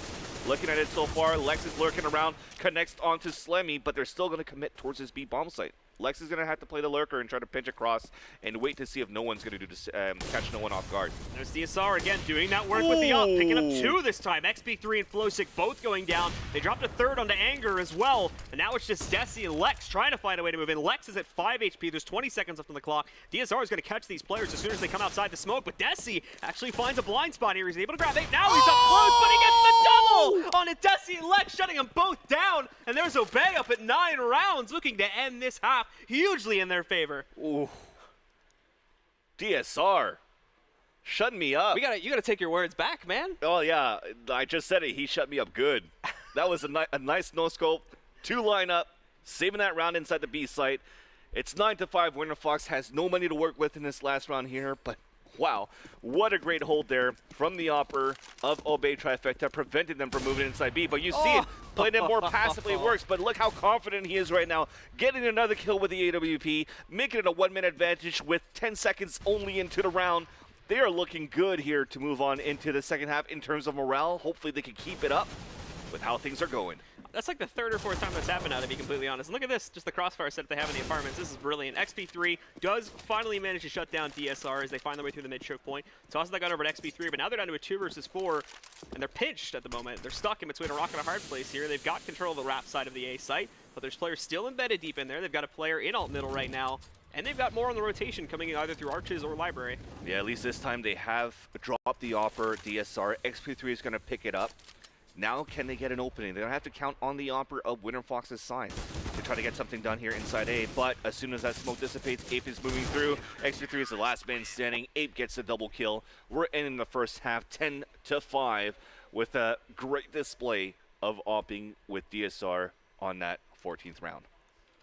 looking at it so far, Lex is lurking around, connects onto Slemmy, but they're still going to commit towards his B bomb site. Lex is going to have to play the lurker and try to pinch across and wait to see if No One's going to do this, catch No One off guard. There's DSR again doing that work with the up, picking up 2 this time. XP3 and Flosick both going down. They dropped a 3rd onto Anger as well, and now it's just Desi and Lex trying to find a way to move in. Lex is at 5 HP. There's 20 seconds left on the clock. DSR is going to catch these players as soon as they come outside the smoke, but Desi actually finds a blind spot here. He's able to grab 8. Now he's up close, but he gets the double on a Desi and Lex, shutting them both down. And there's Obey up at 9 rounds, looking to end this half hugely in their favor. Ooh. DSR. Shutting me up. You gotta take your words back, man. Oh, yeah. I just said it. He shut me up good. That was a nice no-scope. 2 lineup. Saving that round inside the B site. It's 9-5. Winterfox has no money to work with in this last round here, but wow, what a great hold there from the opper of Obey Trifecta, preventing them from moving inside B. But you see it, playing it more passively works, but look how confident he is right now, getting another kill with the AWP, making it a 1-man advantage with 10 seconds only into the round. They are looking good here to move on into the second half in terms of morale. Hopefully they can keep it up with how things are going. That's like the 3rd or 4th time that's happened now, to be completely honest. And look at this, just the crossfire setup they have in the apartments. This is brilliant. XP3 does finally manage to shut down DSR as they find their way through the mid-choke point. Tosses that gun over to XP3, but now they're down to a 2 versus 4, and they're pinched at the moment. They're stuck in between a rock and a hard place here. They've got control of the wrap side of the A site, but there's players still embedded deep in there. They've got a player in alt middle right now, and they've got more on the rotation coming in either through arches or library. Yeah, at least this time they have dropped the offer. DSR. XP3 is going to pick it up. Now can they get an opening? They don't have to count on the offer of Winterfox's side to try to get something done here inside A. But as soon as that smoke dissipates, Ape is moving through. XP3 is the last man standing. Ape gets the double kill. We're ending the first half 10-5 with a great display of opping with DSR on that 14th round.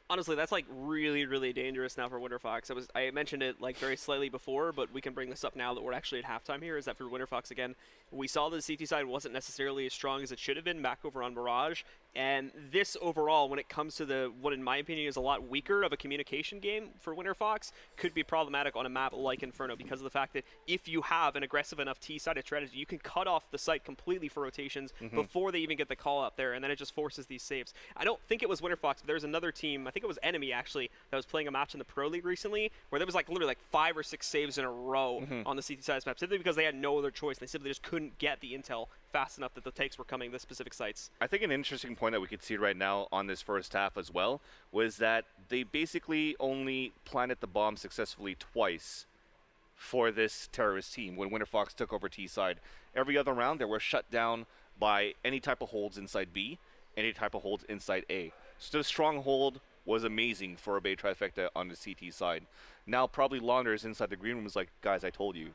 Honestly, that's like really dangerous now for Winterfox. I mentioned it like very slightly before, but we can bring this up now that we're actually at halftime here, is that for Winterfox, again, we saw the CT side wasn't necessarily as strong as it should have been back over on Mirage. And this overall, when it comes to the, what in my opinion is a lot weaker of a communication game for Winterfox, could be problematic on a map like Inferno, because of the fact that if you have an aggressive enough T-sided strategy, you can cut off the site completely for rotations before they even get the call out there, and then it just forces these saves. I don't think it was Winterfox, but there was another team, I think it was Enemy actually, that was playing a match in the Pro League recently, where there was like literally like 5 or 6 saves in a row on the CT side map, simply because they had no other choice. They simply just couldn't get the intel fast enough that the takes were coming to specific sites. I think an interesting point that we could see right now on this first half as well was that they basically only planted the bomb successfully twice for this terrorist team when Winterfox took over T side. Every other round, they were shut down by any type of holds inside B, any type of holds inside A. So the stronghold was amazing for a Bay Trifecta on the CT side. Now probably Launders inside the green room is like, guys, I told you.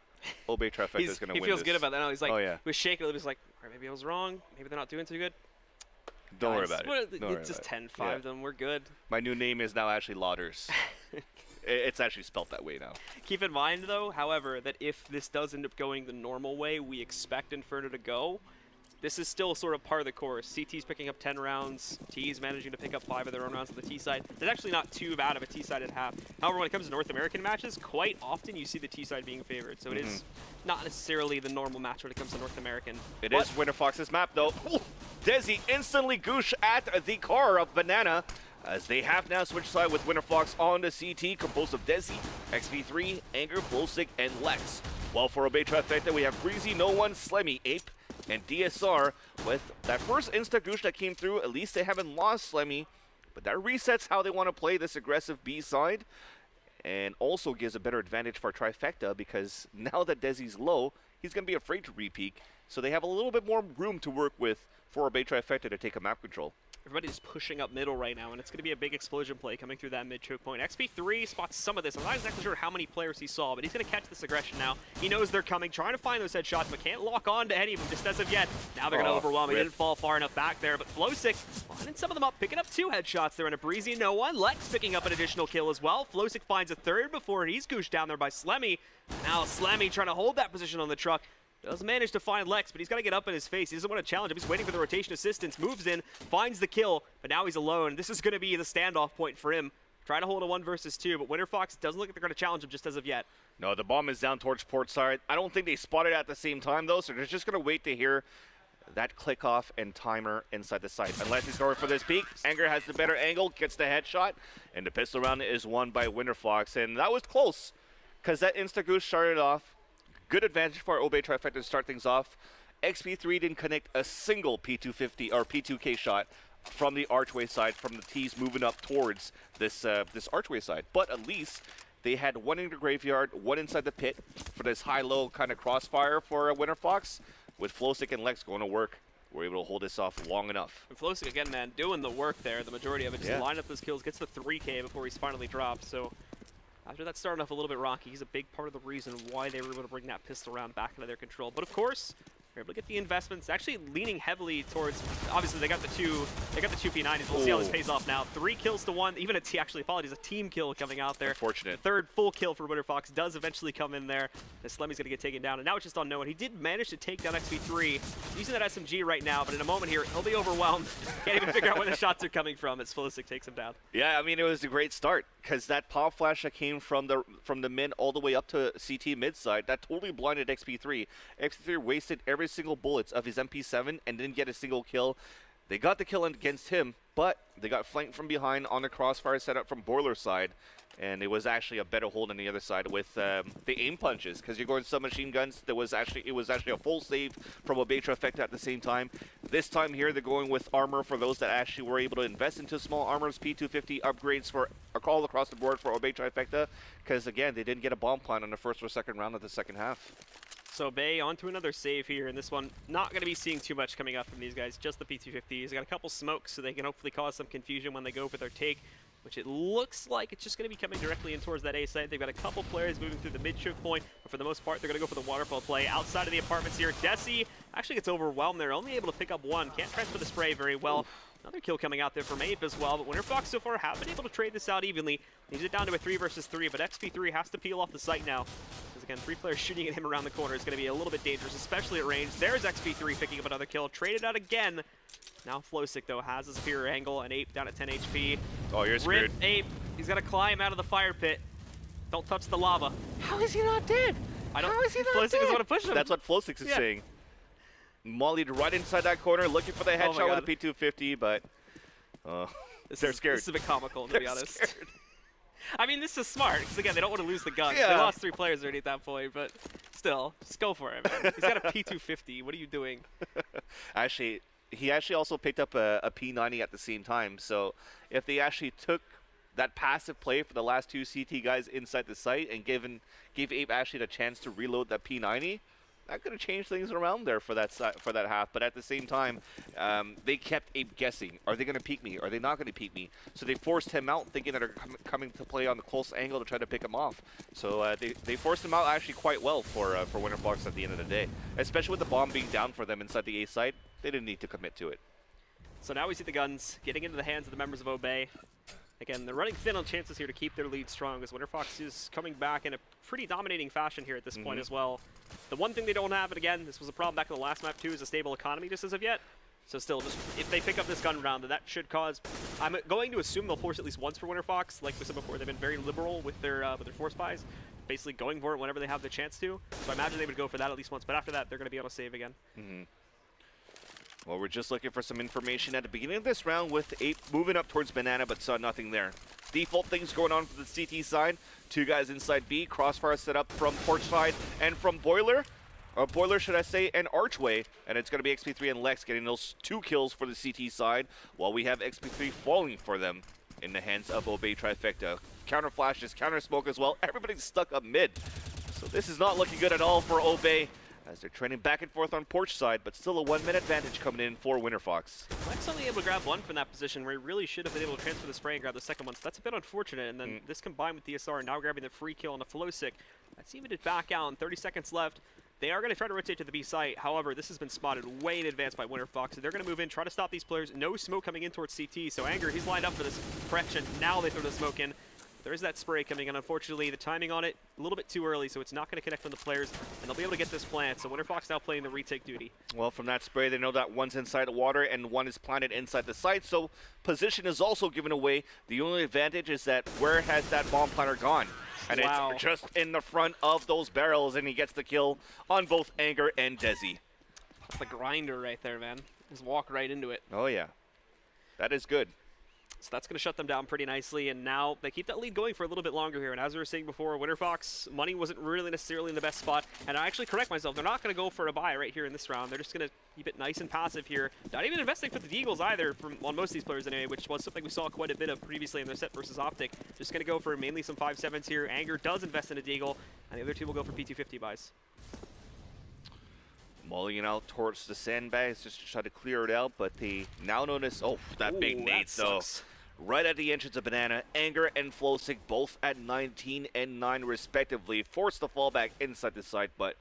Obey Trifecta is going to win. He feels this. good about that now. He's like, oh, yeah. he was shaking a little bit. He's like, all right, maybe I was wrong. Maybe they're not doing too good. Don't worry about it. It's just 10-5 them. We're good. My new name is now actually Lauders. It's actually spelt that way now. Keep in mind, though, however, that if this does end up going the normal way we expect Inferno to go, this is still sort of part of the course. CT's picking up 10 rounds. T's managing to pick up 5 of their own rounds on the T side. That's actually not too bad of a T side at half. However, when it comes to North American matches, quite often you see the T side being favored. So it is not necessarily the normal match when it comes to North American. It is Winterfox's map, though. Ooh, Desi instantly goosh at the car of Banana, as they have now switched side with Winterfox on the CT, composed of Desi, XP3, Anger, Flowsick, and Lex. While for Obey Trifecta, we have Breezy, No One, Slemmy, Ape, and DSR. With that first insta-goosh that came through, at least they haven't lost Slemmy, but that resets how they want to play this aggressive B side, and also gives a better advantage for Trifecta, because now that Desi's low, he's going to be afraid to re-peek, so they have a little bit more room to work with for Obey Trifecta to take a map control. Everybody's pushing up middle right now, and it's going to be a big explosion play coming through that mid-choke point. XP3 spots some of this. I'm not exactly sure how many players he saw, but he's going to catch this aggression now. He knows they're coming, trying to find those headshots, but can't lock on to any of them just as of yet. Now they're going to overwhelm him. He didn't fall far enough back there, but Flowsick lining some of them up, picking up 2 headshots there in a Breezy No One. Lex picking up an additional kill as well. Flowsick finds a 3rd before he's gooshed down there by Slemmy. Now Slemmy trying to hold that position on the truck. Does manage to find Lex, but he's got to get up in his face. He doesn't want to challenge him. He's waiting for the rotation assistance, moves in, finds the kill, but now he's alone. This is going to be the standoff point for him. Trying to hold a 1 versus 2, but Winterfox doesn't look like they're going to challenge him just as of yet. No, the bomb is down towards port side. I don't think they spotted it at the same time, though, so they're just going to wait to hear that click off and timer inside the site. Unless he's going for this peek, Anger has the better angle, gets the headshot, and the pistol round is won by Winterfox. And that was close, because that insta-goose started off. Good advantage for Obey Trifecta to start things off. XP3 didn't connect a single P250 or P2K shot from the archway side, from the T's moving up towards this this archway side. But at least they had 1 in the graveyard, 1 inside the pit for this high-low kind of crossfire for Winterfox. With Flowsick and Lex going to work, we're able to hold this off long enough. And Flowsick, again, man, doing the work there. The majority of it, just line up those kills, gets the 3K before he's finally dropped. So after that starting off a little bit rocky, he's a big part of the reason why they were able to bring that pistol round back into their control. But of course, they're able to get the investments, actually leaning heavily towards, obviously they got the two P90s. We'll see how this pays off now. 3 kills to 1, even actually apologies, a team kill coming out there. Unfortunate. 3rd full kill for Winterfox does eventually come in there. As Slemmy's going to get taken down, and now it's just on No One. He did manage to take down XP3, using that SMG right now, but in a moment here, he'll be overwhelmed. Can't even figure out where the shots are coming from as Flowsick takes him down. Yeah, I mean, it was a great start, because that pop flash that came from the mid all the way up to CT mid side, that totally blinded XP3. XP3 wasted every single bullet of his MP7 and didn't get a single kill. They got the kill against him, but they got flanked from behind on the crossfire setup from Boiler side, and it was actually a better hold on the other side with the aim punches, because you're going submachine guns. It was actually a full save from Obey Trifecta at the same time. This time here, they're going with armor for those that actually were able to invest into small armors, P250 upgrades for all across the board for Obey Trifecta, because again, they didn't get a bomb plant on the 1st or 2nd round of the 2nd half. So Bay onto another save here, and this one not going to be seeing too much coming up from these guys, just the P250s. They got a couple smokes, so they can hopefully cause some confusion when they go for their take, which it looks like it's just going to be coming directly in towards that A site. They've got a couple players moving through the mid-choke point, but for the most part, they're going to go for the waterfall play outside of the apartments here. Desi actually gets overwhelmed there, only able to pick up 1. Can't transfer the spray very well. Another kill coming out there from Ape as well, but Winterfox so far have been able to trade this out evenly. Needs it down to a 3 versus 3, but XP3 has to peel off the site now. Because again, 3 players shooting at him around the corner is going to be a little bit dangerous, especially at range. There's XP3 picking up another kill, traded out again. Now Flowsick, though, has a superior angle, and Ape down at 10 HP. Oh, you're screwed. Rip Ape, he's got to climb out of the fire pit. Don't touch the lava. How is he not dead? How is he not dead? Flowsick doesn't want to push him. That's what Flowsick is saying. Mollied right inside that corner, looking for the headshot with a P250, but they're scared. This is a bit comical, to be honest. I mean, this is smart, because again, they don't want to lose the gun. Yeah. They lost 3 players already at that point, but still, just go for it, man. He's got a P250. What are you doing? Actually, he actually also picked up a P90 at the same time. So if they actually took that passive play for the last two CT guys inside the site and gave Ape actually the chance to reload that P90, that could have changed things around there for that half. But at the same time, they kept Ape guessing. Are they going to peek me? Are they not going to peek me? So they forced him out, thinking that they're coming to play on the close angle to try to pick him off. So they forced him out actually quite well for Winterfox at the end of the day, especially with the bomb being down for them inside the A site. They didn't need to commit to it. So now we see the guns getting into the hands of the members of Obey. Again, they're running thin on chances here to keep their lead strong, as Winterfox is coming back in a pretty dominating fashion here at this point as well. The one thing they don't have, and again, this was a problem back in the last map too, is a stable economy just as of yet. So still, just if they pick up this gun round, that should cause... I'm going to assume they'll force at least once for Winterfox. Like we said before, they've been very liberal with their force buys, basically going for it whenever they have the chance to. So I imagine they would go for that at least once, but after that, they're going to be able to save again. Well, we're just looking for some information at the beginning of this round with Ape moving up towards Banana, but saw nothing there. Default things going on for the CT side. Two guys inside B. Crossfire set up from Porch side and from Boiler. Or Boiler, should I say, and Archway. And it's going to be XP3 and Lex getting those 2 kills for the CT side, while we have XP3 falling for them in the hands of Obey Trifecta. Counter flashes, counter smoke as well. Everybody's stuck up mid. So this is not looking good at all for Obey, as they're training back and forth on Porch side, but still a 1-minute advantage coming in for Winterfox. Lex only able to grab one from that position where he really should have been able to transfer the spray and grab the second one, so that's a bit unfortunate. And then this combined with DSR now grabbing the free kill on a Flowsick. That's even it back out, and 30 seconds left. They are going to try to rotate to the B site. However, this has been spotted way in advance by Winterfox, so they're going to move in, try to stop these players. No smoke coming in towards CT, so Anger, he's lined up for this correction. Now they throw the smoke in. There is that spray coming in. Unfortunately, the timing on it, a little bit too early, so it's not going to connect from the players, and they'll be able to get this plant. So Winterfox now playing the retake duty. Well, from that spray, they know that one's inside the water and one is planted inside the site, so position is also given away. The only advantage is that where has that bomb planter gone? And it's just in the front of those barrels, and he gets the kill on both Anger and Desi. That's the grinder right there, man. Just walk right into it. Oh, yeah. That is good. So that's going to shut them down pretty nicely, and now they keep that lead going for a little bit longer here. And as we were saying before, Winterfox, money wasn't really necessarily in the best spot. And I actually correct myself, they're not going to go for a buy right here in this round. They're just going to keep it nice and passive here. Not even investing for the Deagles either, on most of these players anyway, which was something we saw quite a bit of previously in their set versus Optic. Just going to go for mainly some 5-7s here. Anger does invest in a Deagle, and the other two will go for P250 buys. Mulling out towards the sandbags just to try to clear it out, but they now notice, that big nade though. Right at the entrance of Banana, Anger and Flowsick both at 19 and 9 respectively. Force the fallback inside the site, but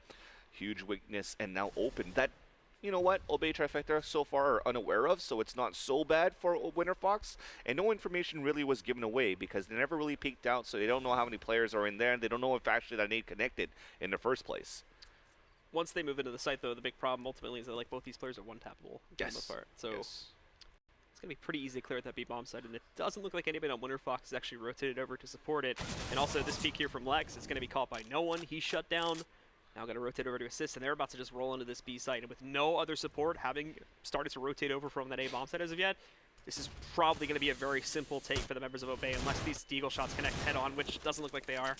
huge weakness and now open. That, you know what, Obey Trifecta so far are unaware of, so it's not so bad for Winterfox. And no information really was given away because they never really peeked out, so they don't know how many players are in there, and they don't know if actually that nade connected in the first place. Once they move into the site, though, the big problem ultimately is that both these players are one-tappable for the most part. So it's going to be pretty easy to clear at that B-bomb side, and it doesn't look like anybody on Winterfox has actually rotated over to support it. And also, this peek here from Lex is going to be caught by no one. He's shut down. Now going to rotate over to assist, and they're about to just roll into this B site. And with no other support, having started to rotate over from that A-bomb site as of yet, this is probably going to be a very simple take for the members of Obey, unless these Deagle shots connect head-on, which doesn't look like they are.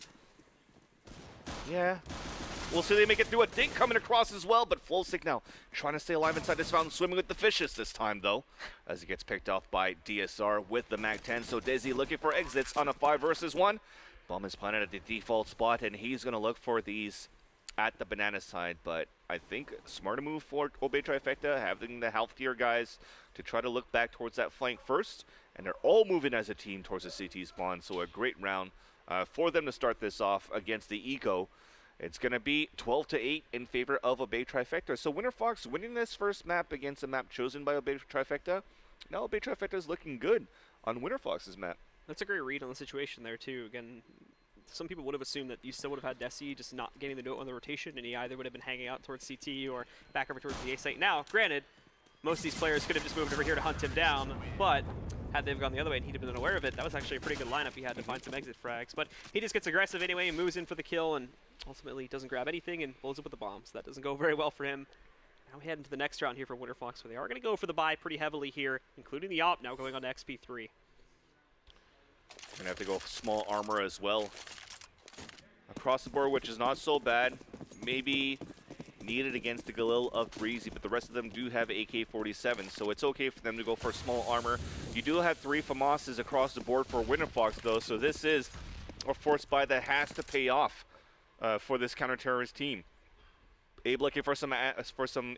Yeah. We'll see they make it through a dink coming across as well, but Flowsick now trying to stay alive inside this fountain, swimming with the fishes this time, though, as he gets picked off by DSR with the MAC-10. So Desi looking for exits on a 5 versus 1. Bomb is planted at the default spot, and he's going to look for these at the Banana side, but I think smarter move for Obey Trifecta, having the healthier guys to try to look back towards that flank first, and they're all moving as a team towards the CT spawn, so a great round for them to start this off against the Eco. It's going to be 12-8 in favor of Obey Trifecta. So Winterfox winning this first map against a map chosen by Obey Trifecta. Now Obey Trifecta is looking good on Winterfox's map. That's a great read on the situation there, too. Again, some people would have assumed that you still would have had Desi just not getting the note on the rotation, and he either would have been hanging out towards CT or back over towards the A site. Now, granted, most of these players could have just moved over here to hunt him down, but had they gone the other way and he'd have been unaware of it, that was actually a pretty good lineup he had to find some exit frags. But he just gets aggressive anyway and moves in for the kill, and ultimately doesn't grab anything and blows up with the bomb, so that doesn't go very well for him. Now we head into the next round here for Winterfox, where they are going to go for the buy pretty heavily here, including the op now going on to XP3. Going to have to go small armor as well across the board, which is not so bad. maybe needed against the Galil of Breezy, but the rest of them do have AK-47, so it's okay for them to go for small armor. You do have 3 FAMASs across the board for Winterfox, though, so this is a force buy that has to pay off for this counter-terrorist team. Abe looking for some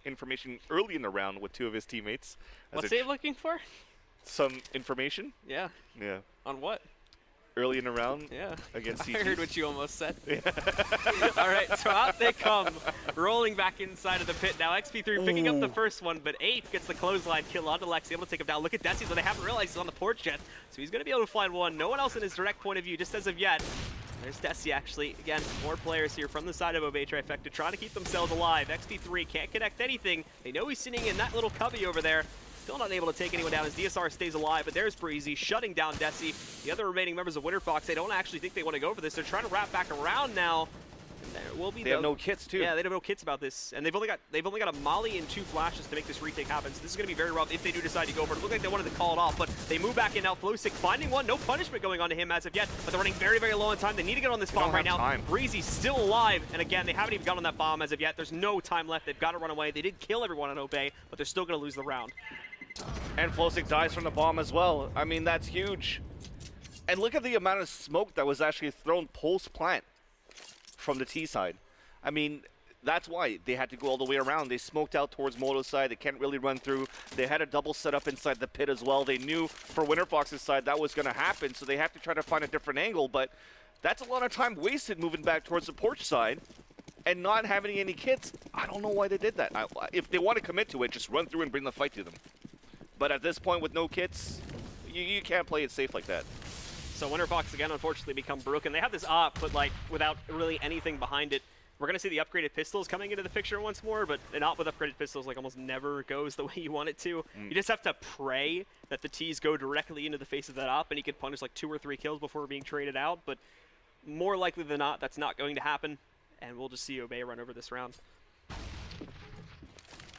information early in the round with 2 of his teammates. What's Abe looking for? Some information? Yeah. Yeah. On what? Early in the round? Yeah. Against CT. I heard what you almost said. Yeah. All right, so out they come, rolling back inside of the pit now. XP3 picking up the first one, but Ape gets the clothesline kill onto Lex, able to take him down. Look at Desi, so they haven't realized he's on the porch yet, so he's going to be able to find one. No one else in his direct point of view, just as of yet. There's Desi, actually. Again, more players here from the side of Obey Trifecta trying to keep themselves alive. XP3 can't connect anything. They know he's sitting in that little cubby over there. Still not able to take anyone down as DSR stays alive, but there's Breezy shutting down Desi. The other remaining members of Winterfox, they don't actually think they want to go for this. They're trying to wrap back around now. And there will be they have no kits too. Yeah, they have no kits about this, and they've only got a molly and 2 flashes to make this retake happen. So this is going to be very rough if they do decide to go for it. It looked like they wanted to call it off, but they move back in now. Flowsick finding one, no punishment going on to him as of yet, but they're running very, very low on time. They need to get on this bomb right now. Time. Breezy's still alive, and again, they haven't even got on that bomb as of yet. There's no time left. They've got to run away. They did kill everyone on Obey, but they're still going to lose the round. And Flowsick dies from the bomb as well. I mean, that's huge. And look at the amount of smoke that was actually thrown post-plant from the T side. I mean, that's why they had to go all the way around. They smoked out towards Moto's side. They can't really run through. They had a double setup inside the pit as well. They knew for Winterfox's side that was going to happen, so they have to try to find a different angle. But that's a lot of time wasted moving back towards the porch side and not having any kits. I don't know why they did that. If they want to commit to it, just run through and bring the fight to them. But at this point, with no kits, you can't play it safe like that. So Winterfox, again, unfortunately become broken. They have this op, but like without really anything behind it. We're going to see the upgraded pistols coming into the picture once more, but an op with upgraded pistols like almost never goes the way you want it to. You just have to pray that the Ts go directly into the face of that op, and he could punish like 2 or 3 kills before being traded out. But more likely than not, that's not going to happen, and we'll just see Obey run over this round.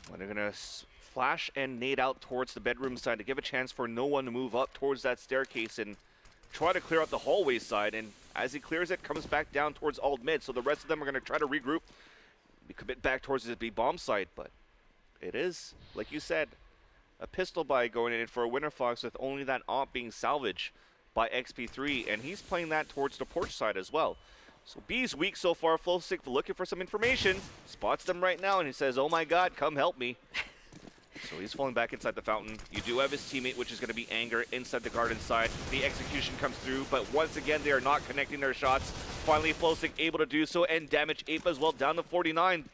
Well, they're going to flash and nade out towards the bedroom side to give a chance for no one to move up towards that staircase and try to clear out the hallway side. And as he clears it, comes back down towards alt mid. So the rest of them are going to try to regroup, commit back towards the B-bomb site. But it is, like you said, a pistol buy going in for a Winterfox with only that op being salvaged by XP3. And he's playing that towards the porch side as well. So B's weak so far. Flowsick looking for some information. Spots them right now and he says, oh my god, come help me. So he's falling back inside the fountain. You do have his teammate, which is going to be Anger, inside the garden side. The execution comes through, but once again, they are not connecting their shots. Finally, Flowsick able to do so and damage Ape as well, down to 49.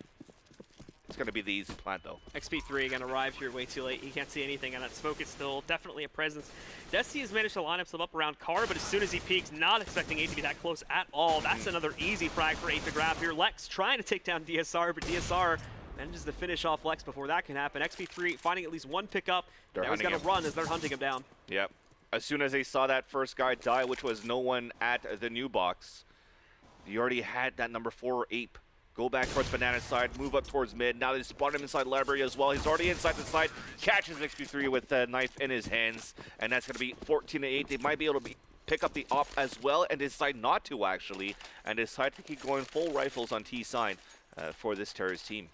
It's going to be the easy plant, though. XP3 again arrived here way too late. He can't see anything, and that smoke is still definitely a presence. Desi has managed to line himself up around Car, but as soon as he peeks, not expecting Ape to be that close at all. That's another easy frag for Ape to grab here. Lex trying to take down DSR, but DSR manages to finish off Lex before that can happen. XP3 finding at least one pickup. Now he's got to run as they're hunting him down. Yep. As soon as they saw that first guy die, which was no one at the new box, you already had that number 4 Ape. Go back towards Banana's side, move up towards mid. Now they spot him inside library as well. He's already inside the side, catches XP3 with a knife in his hands, and that's going to be 14-8. They might be able to pick up the op as well and decide not to, actually, and decide to keep going full rifles on T side for this terrorist team.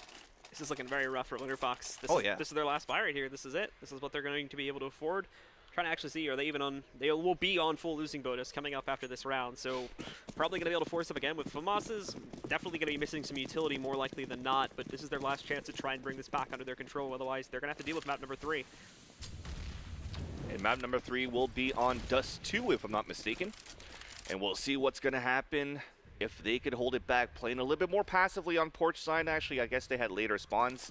This is looking very rough for Winterfox. This is their last buy right here. This is it. This is what they're going to be able to afford. Trying to actually see, are they even on? They will be on full losing bonus coming up after this round. So probably going to be able to force up again with FAMASs. Definitely going to be missing some utility more likely than not. But this is their last chance to try and bring this back under their control. Otherwise, they're going to have to deal with map number 3. And map number 3 will be on Dust 2, if I'm not mistaken. And we'll see what's going to happen. If they could hold it back, playing a little bit more passively on porch side, actually, I guess they had later spawns.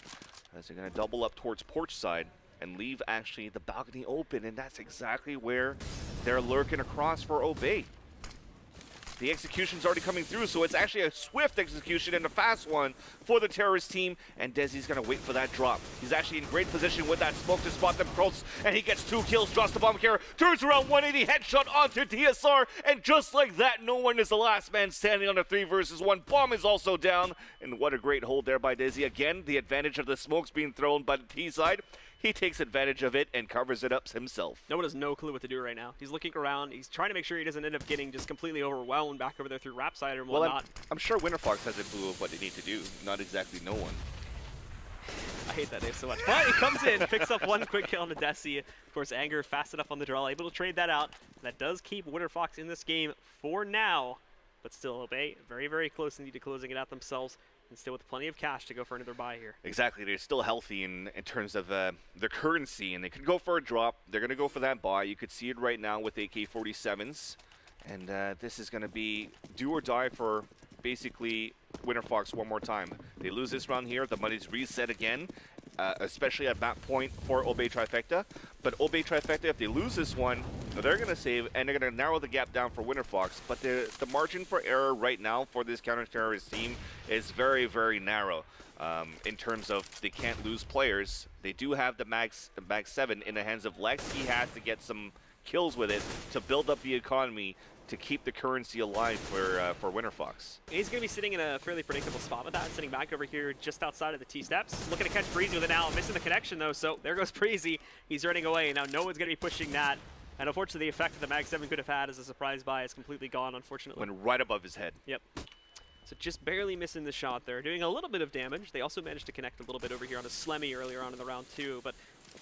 As they're going to double up towards porch side and leave, actually, the balcony open. And that's exactly where they're lurking across for Obey. The execution's already coming through, so it's actually a swift execution and a fast one for the terrorist team. And Desi's going to wait for that drop. He's actually in great position with that smoke to spot them close. And he gets 2 kills, drops the bomb carrier, turns around 180, headshot onto DSR. And just like that, no one is the last man standing on a 3 versus 1. Bomb is also down. And what a great hold there by Desi. Again, the advantage of the smokes being thrown by the T side. he takes advantage of it and covers it up himself. No one has no clue what to do right now. He's looking around. He's trying to make sure he doesn't end up getting just completely overwhelmed back over there through Rapside and whatnot. Well, I'm sure Winterfox has a clue of what they need to do. Not exactly no one. I hate that name so much. But he comes in, picks up one quick kill on the Desi. Of course, Anger fast enough on the draw, able to trade that out. That does keep Winterfox in this game for now. But still, Obey very, very close indeed to closing it out themselves. And still with plenty of cash to go for another buy here. Exactly. They're still healthy in terms of their currency, and they could go for a drop. They're going to go for that buy. You could see it right now with AK-47s. And this is going to be do or die for basically Winterfox one more time. They lose this round here, the money's reset again, especially at that point for Obey Trifecta. But Obey Trifecta, if they lose this one, they're going to save, and they're going to narrow the gap down for Winterfox. But the margin for error right now for this counter-terrorist team is very, very narrow. In terms of they can't lose players. They do have the Mag 7 in the hands of Lex. He has to get some kills with it to build up the economy to keep the currency alive for Winterfox. He's going to be sitting in a fairly predictable spot with that, sitting back over here just outside of the T-steps. Looking to catch Breezy with it now, missing the connection though, so there goes Breezy. He's running away. Now no one's going to be pushing that. And unfortunately, the effect that the Mag 7 could have had as a surprise buy is completely gone, unfortunately. Went right above his head. Yep. So just barely missing the shot there, doing a little bit of damage. They also managed to connect a little bit over here on a Slemmy earlier on in the round too, but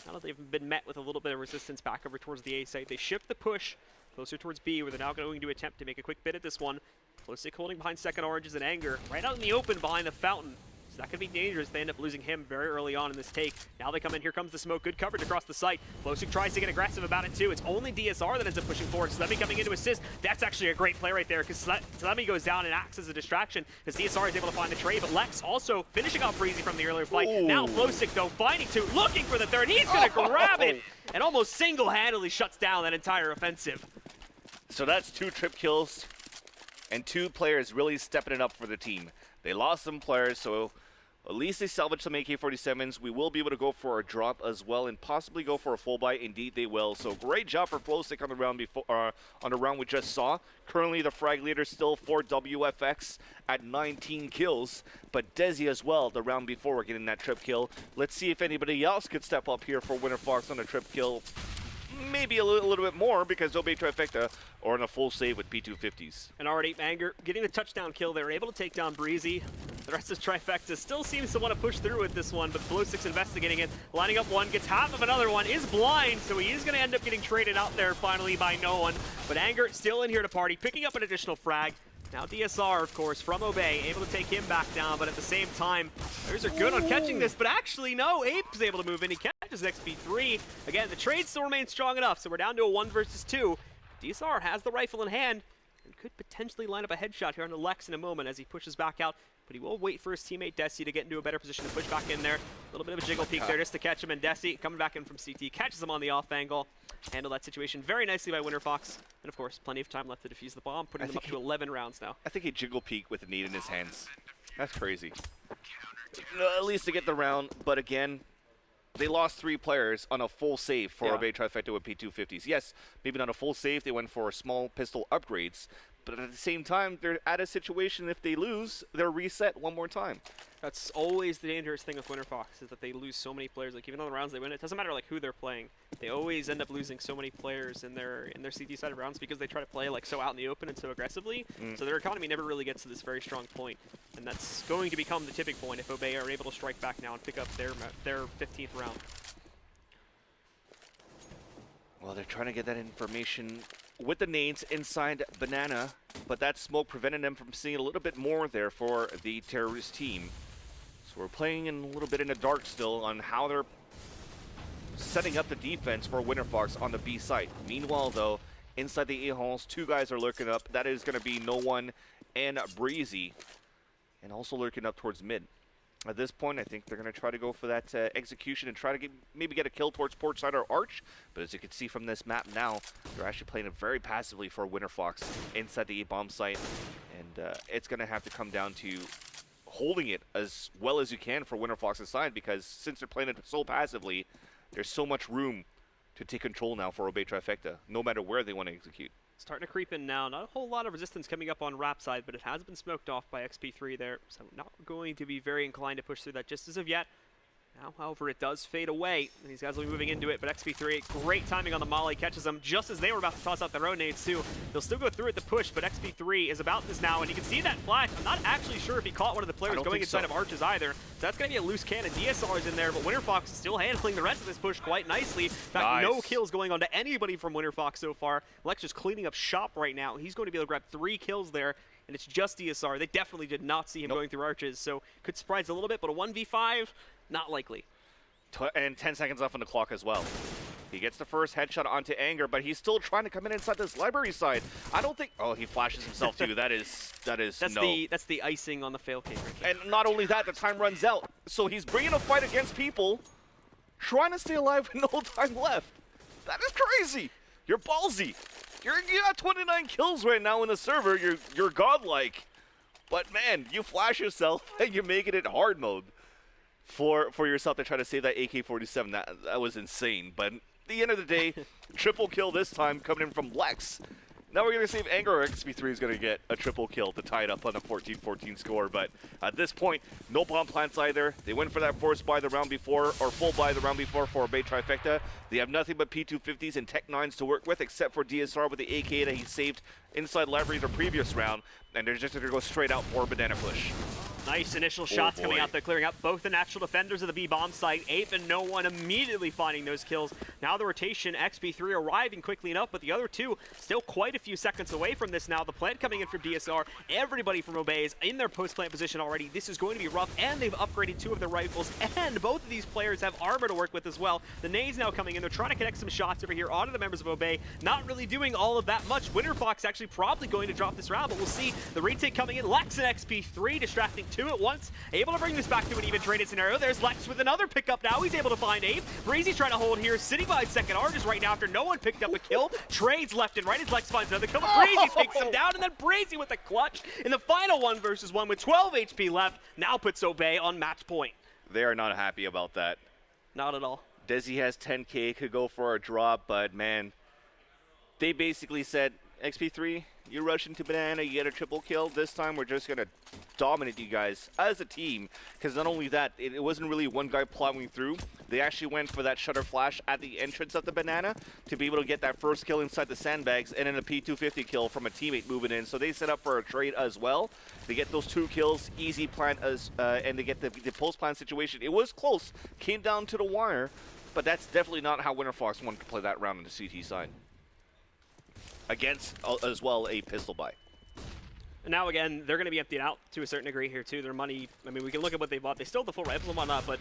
now that they've been met with a little bit of resistance back over towards the A site, they shift the push closer towards B, where they're now going to attempt to make a quick bid at this one. Closely holding behind second Oranges and Anger, right out in the open behind the Fountain. So that could be dangerous. They end up losing him very early on in this take. Now they come in, here comes the smoke, good coverage across the site. Flosik tries to get aggressive about it too. It's only DSR that ends up pushing forward. Slemmy coming in to assist. That's actually a great play right there, because Slemmy goes down and acts as a distraction, because DSR is able to find the trade, but Lex also finishing off Breezy from the earlier fight. Ooh. Now Flosik though, finding two, looking for the third. He's gonna grab it, and almost single-handedly shuts down that entire offensive. So that's 2 trip kills, and 2 players really stepping it up for the team. They lost some players, so at least they salvaged some AK-47s. We will be able to go for a drop as well and possibly go for a full buy. Indeed, they will. So great job for Flosik on the round before, on the round we just saw. Currently, the frag leader still for WFX at 19 kills, but Desi as well the round before getting that trip kill. Let's see if anybody else could step up here for Winterfox on a trip kill. Maybe a little bit more, because Obey Trifecta are on a full save with P250s. And already Anger getting the touchdown kill. They were able to take down Breezy. The rest of Trifecta still seems to want to push through with this one, but Flosik's investigating it. Lining up one, gets half of another one, is blind, so he is going to end up getting traded out there finally by no one. But Anger still in here to party, picking up an additional frag. Now DSR, of course, from Obey, able to take him back down, but at the same time, Bears are good on catching this, but actually, no, Ape's able to move in. He catches XP3. Again, the trade still remains strong enough, so we're down to a 1 versus 2. DSR has the rifle in hand and could potentially line up a headshot here on the Lex in a moment as he pushes back out, but he will wait for his teammate Desi to get into a better position to push back in there. A little bit of a jiggle peek there just to catch him, and Desi coming back in from CT, catches him on the off angle. Handle that situation very nicely by Winterfox. And of course, plenty of time left to defuse the bomb, putting them up to 11 rounds now. I think he jiggle peek with a nade in his hands. That's crazy. At least to get the round, but again, they lost 3 players on a full save for Obey Trifecta with P250s. Yes, maybe not a full save, they went for small pistol upgrades, but at the same time, they're at a situation if they lose, they're reset one more time. That's always the dangerous thing with Winterfox, is that they lose so many players. Like, even on the rounds they win, it doesn't matter like who they're playing. They always end up losing so many players in their CT side of rounds because they try to play like so out in the open and so aggressively. So their economy never really gets to this very strong point, and that's going to become the tipping point if Obey are able to strike back now and pick up their 15th round. Well, they're trying to get that information with the nades inside Banana, but that smoke prevented them from seeing a little bit more there for the terrorist team. So we're playing in a little bit in the dark still on how they're setting up the defense for Winterfox on the B site. Meanwhile, though, inside the A halls, 2 guys are lurking up. That is going to be No One and Breezy, and also lurking up towards mid. At this point, I think they're going to try to go for that execution and try to maybe get a kill towards port side or arch. But as you can see from this map now, they're actually playing it very passively for Winterfox inside the A-bomb site. And it's going to have to come down to holding it as well as you can for Winterfox's side, because since they're playing it so passively, there's so much room to take control now for Obey Trifecta, no matter where they want to execute. Starting to creep in now. Not a whole lot of resistance coming up on Rap side, but it has been smoked off by XP3 there, so not going to be very inclined to push through that just as of yet. Now, however, it does fade away. These guys will be moving into it, but XP3, great timing on the molly, catches them just as they were about to toss out their own nades too. They'll still go through at the push, but XP3 is about this now, and you can see that flash. I'm not actually sure if he caught one of the players going inside of Arches either. So that's going to be a loose cannon. DSR's in there, but Winterfox is still handling the rest of this push quite nicely. In fact, no kills going on to anybody from Winterfox so far. Lex just cleaning up shop right now. He's going to be able to grab 3 kills there, and it's just DSR. They definitely did not see him going through Arches, so could surprise a little bit, but a 1v5, not likely. And 10 seconds left on the clock as well. He gets the first headshot onto Anger, but he's still trying to come in inside this library side. I don't think... Oh, he flashes himself too. That's the icing on the fail cake. And not only that, the time runs out. So he's bringing a fight against people, trying to stay alive with no time left. That is crazy. You're ballsy. You got 29 kills right now in the server. You're godlike. But man, you flash yourself and you're making it hard mode for yourself to try to save that AK-47. That was insane. But at the end of the day, triple kill this time coming in from Lex. Now we're going to see if Anger or XP3 is going to get a triple kill to tie it up on a 14-14 score. But at this point, no bomb plants either. They went for that forced buy the round before, or full buy the round before for a Bay Trifecta. They have nothing but P250s and Tech 9s to work with, except for DSR with the AK that he saved inside library the previous round. And they're just going to go straight out for a banana push. Nice initial shots coming out there, clearing out both the natural defenders of the B-bomb site. Ape and No One immediately finding those kills. Now the rotation, XP3 arriving quickly enough, but the other two still quite a few seconds away from this now. The plant coming in from DSR. Everybody from Obey is in their post-plant position already. This is going to be rough, and they've upgraded 2 of their rifles, and both of these players have armor to work with as well. The nades now coming in. They're trying to connect some shots over here onto the members of Obey. Not really doing all of that much. Winterfox actually probably going to drop this round, but we'll see. The retake coming in. Lex and XP3 distracting 2 at once. Able to bring this back to an even traded scenario. There's Lex with another pickup now. He's able to find Ape. Breezy's trying to hold here. Sitting by second Arches right now after No One picked up a kill. Trades left and right as Lex finds another kill. Breezy takes him down, and then Breezy with a clutch in the final 1 versus 1 with 12 HP left. Now puts Obey on match point. They are not happy about that. Not at all. Desi has 10K, could go for a drop, but man, they basically said, XP3, you rush into banana, you get a triple kill. This time we're just going to dominate you guys as a team. Because not only that, it wasn't really one guy plowing through. They actually went for that shutter flash at the entrance of the banana to be able to get that first kill inside the sandbags, and then a P250 kill from a teammate moving in. So they set up for a trade as well. They get those 2 kills, easy plant, and they get the post-plant situation. It was close, came down to the wire, but that's definitely not how Winterfox wanted to play that round on the CT side. Against, as well, a pistol buy. And now, again, they're going to be emptied out to a certain degree here, too. Their money, I mean, we can look at what they bought. They still have the full rifles and whatnot, but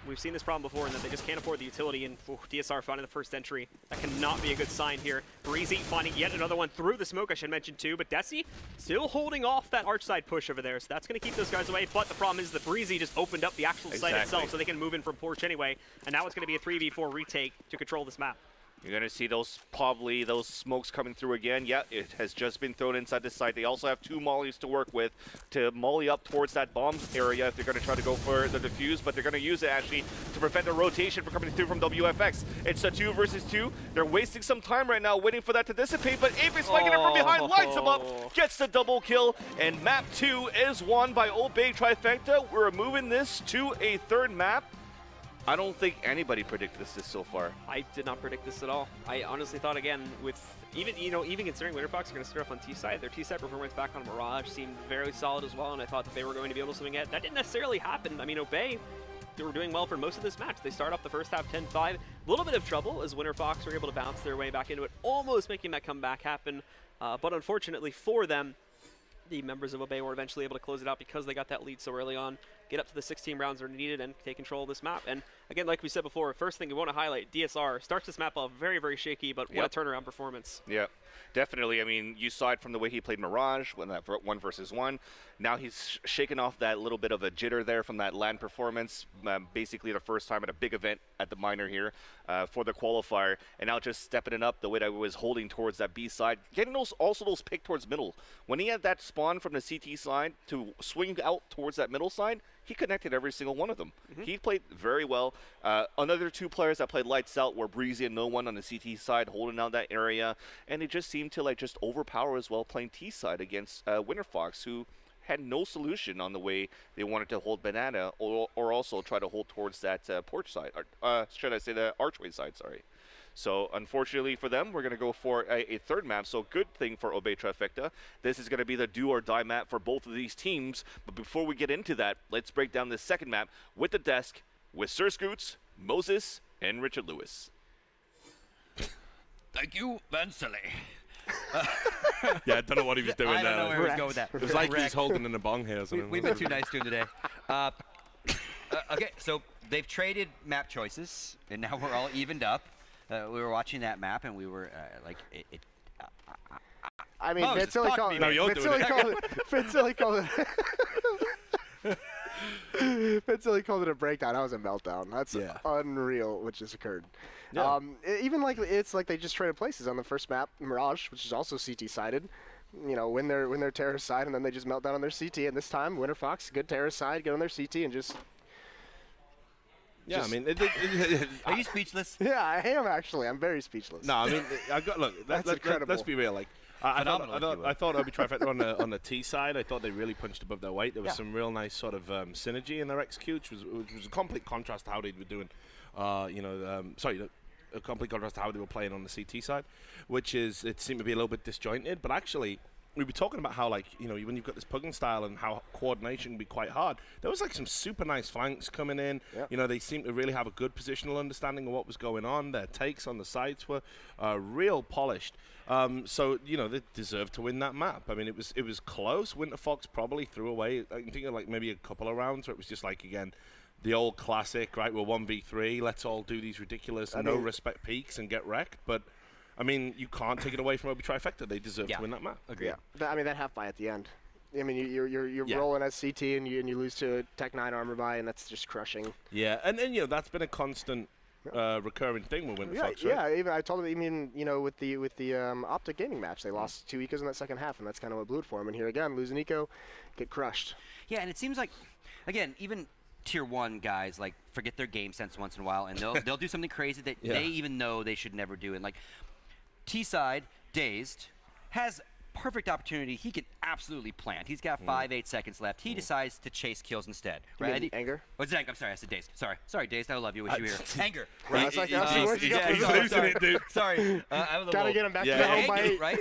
we've seen this problem before in that they just can't afford the utility, and DSR finding the first entry. That cannot be a good sign here. Breezy finding yet another one through the smoke, I should mention, too. But Desi still holding off that arch side push over there, so that's going to keep those guys away. But the problem is the Breezy just opened up the actual site itself, so they can move in from porch anyway. And now it's going to be a 3v4 retake to control this map. You're going to see probably those smokes coming through again. Yeah, it has just been thrown inside the site. They also have 2 mollies to work with to molly up towards that bomb area if they're going to try to go for the defuse, but they're going to use it actually to prevent the rotation from coming through from WFX. It's a 2 versus 2. They're wasting some time right now waiting for that to dissipate, but Ape is spiking it from behind, lights him up, gets the double kill, and map 2 is won by Obey Trifecta. We're moving this to a 3rd map. I don't think anybody predicted this so far. I did not predict this at all. I honestly thought, again, with even considering Winterfox are going to start off on T side, their T side performance back on Mirage seemed very solid as well, and I thought that they were going to be able to swing it. That didn't necessarily happen. I mean, Obey, they were doing well for most of this match. They start off the first half 10-5. A little bit of trouble as Winterfox were able to bounce their way back into it, almost making that comeback happen. But unfortunately for them, the members of Obey were eventually able to close it out because they got that lead so early on, get up to the 16 rounds that are needed, and take control of this map. And again, like we said before, first thing we want to highlight, DSR starts this map off very, very shaky, but what a turnaround performance. Yeah, definitely. I mean, you saw it from the way he played Mirage when that 1 versus 1. Now he's shaking off that little bit of a jitter there from that LAN performance, basically the first time at a big event at the minor here for the qualifier, and now just stepping it up the way that he was holding towards that B side, getting those pick towards middle. When he had that spawn from the CT side to swing out towards that middle side, he connected every single one of them. He played very well. Another 2 players that played lights out were Breezy and No One on the CT side, holding down that area, and it just seemed to just overpower as well, playing T side against Winterfox, who had no solution on the way they wanted to hold banana or also try to hold towards that porch side. Should I say the archway side, sorry. So unfortunately for them, we're going to go for a third map. So good thing for Obey Trifecta. This is going to be the do or die map for both of these teams. But before we get into that, let's break down this second map with the desk with Sir Scoots, Moses, and Richard Lewis. Thank you, Vansilly. Yeah, I don't know what he was doing I there. don't know where he was going with that. It was like he was holding in a bong here or something. We've been too nice to him today. Okay, so they've traded map choices, and now we're all evened up. We were watching that map, and we were I mean, Moses, Vansilli talk to called me, it. man. No, you're doing it. Vansilli called it. Vansilli called it a breakdown. That was a meltdown. That's unreal, which just occurred. Yeah. Even like it's like they just traded places on the first map, Mirage, which is also CT sided. You know, win their terrorist side, and then they just melt down on their CT. And this time, Winterfox, good terrorist side, get on their CT and just. Yeah, I mean, Are you speechless? Yeah, I am actually. I'm very speechless. no, I mean, That's incredible. let's be real. Like, I Phenomenal, if you will. thought Obi Trifecta on the T side. I thought they really punched above their weight. There was some real nice sort of synergy in their execute, which was a complete contrast to how they were doing. A complete contrast to how they were playing on the CT side, which is it seemed to be a little bit disjointed. But actually, we were talking about how, like, you know, when you've got this pugging style and how coordination can be quite hard, there was like some super nice flanks coming in. Yep. You know, they seemed to really have a good positional understanding of what was going on. Their takes on the sides were real polished. So, you know, they deserved to win that map. I mean, it was close. Winterfox probably threw away, I can think of like maybe a couple of rounds where it was just like, again, the old classic, right? We're 1v3. Let's all do these ridiculous no respect peaks and get wrecked. But I mean, you can't take it away from Obi Trifecta. They deserve to win that map. Agreed. Yeah. I mean, that half buy at the end. I mean, you're rolling as CT and you lose to Tech 9 armor buy, and that's just crushing. Yeah, and you know that's been a constant recurring thing with Winterfox. Right? Yeah. Even I told them, even with the Optic Gaming match, they lost 2 ecos in that second half, and that's kind of what blew it for them. And here again, lose an eco, get crushed. Yeah, and it seems like, again, even Tier 1 guys like forget their game sense once in a while, and they'll do something crazy that they even know they should never do. And like T side, Dazed has perfect opportunity. He can absolutely plant. He's got 5-8 seconds left. He decides to chase kills instead. Right? Anger? What's that? I'm sorry, I said Dazed. Sorry, Dazed. I love you. Wish you were here. Anger. Right? Right? He's losing it, dude. Sorry. I was a Gotta little, get him back to the home by anger, 8. right?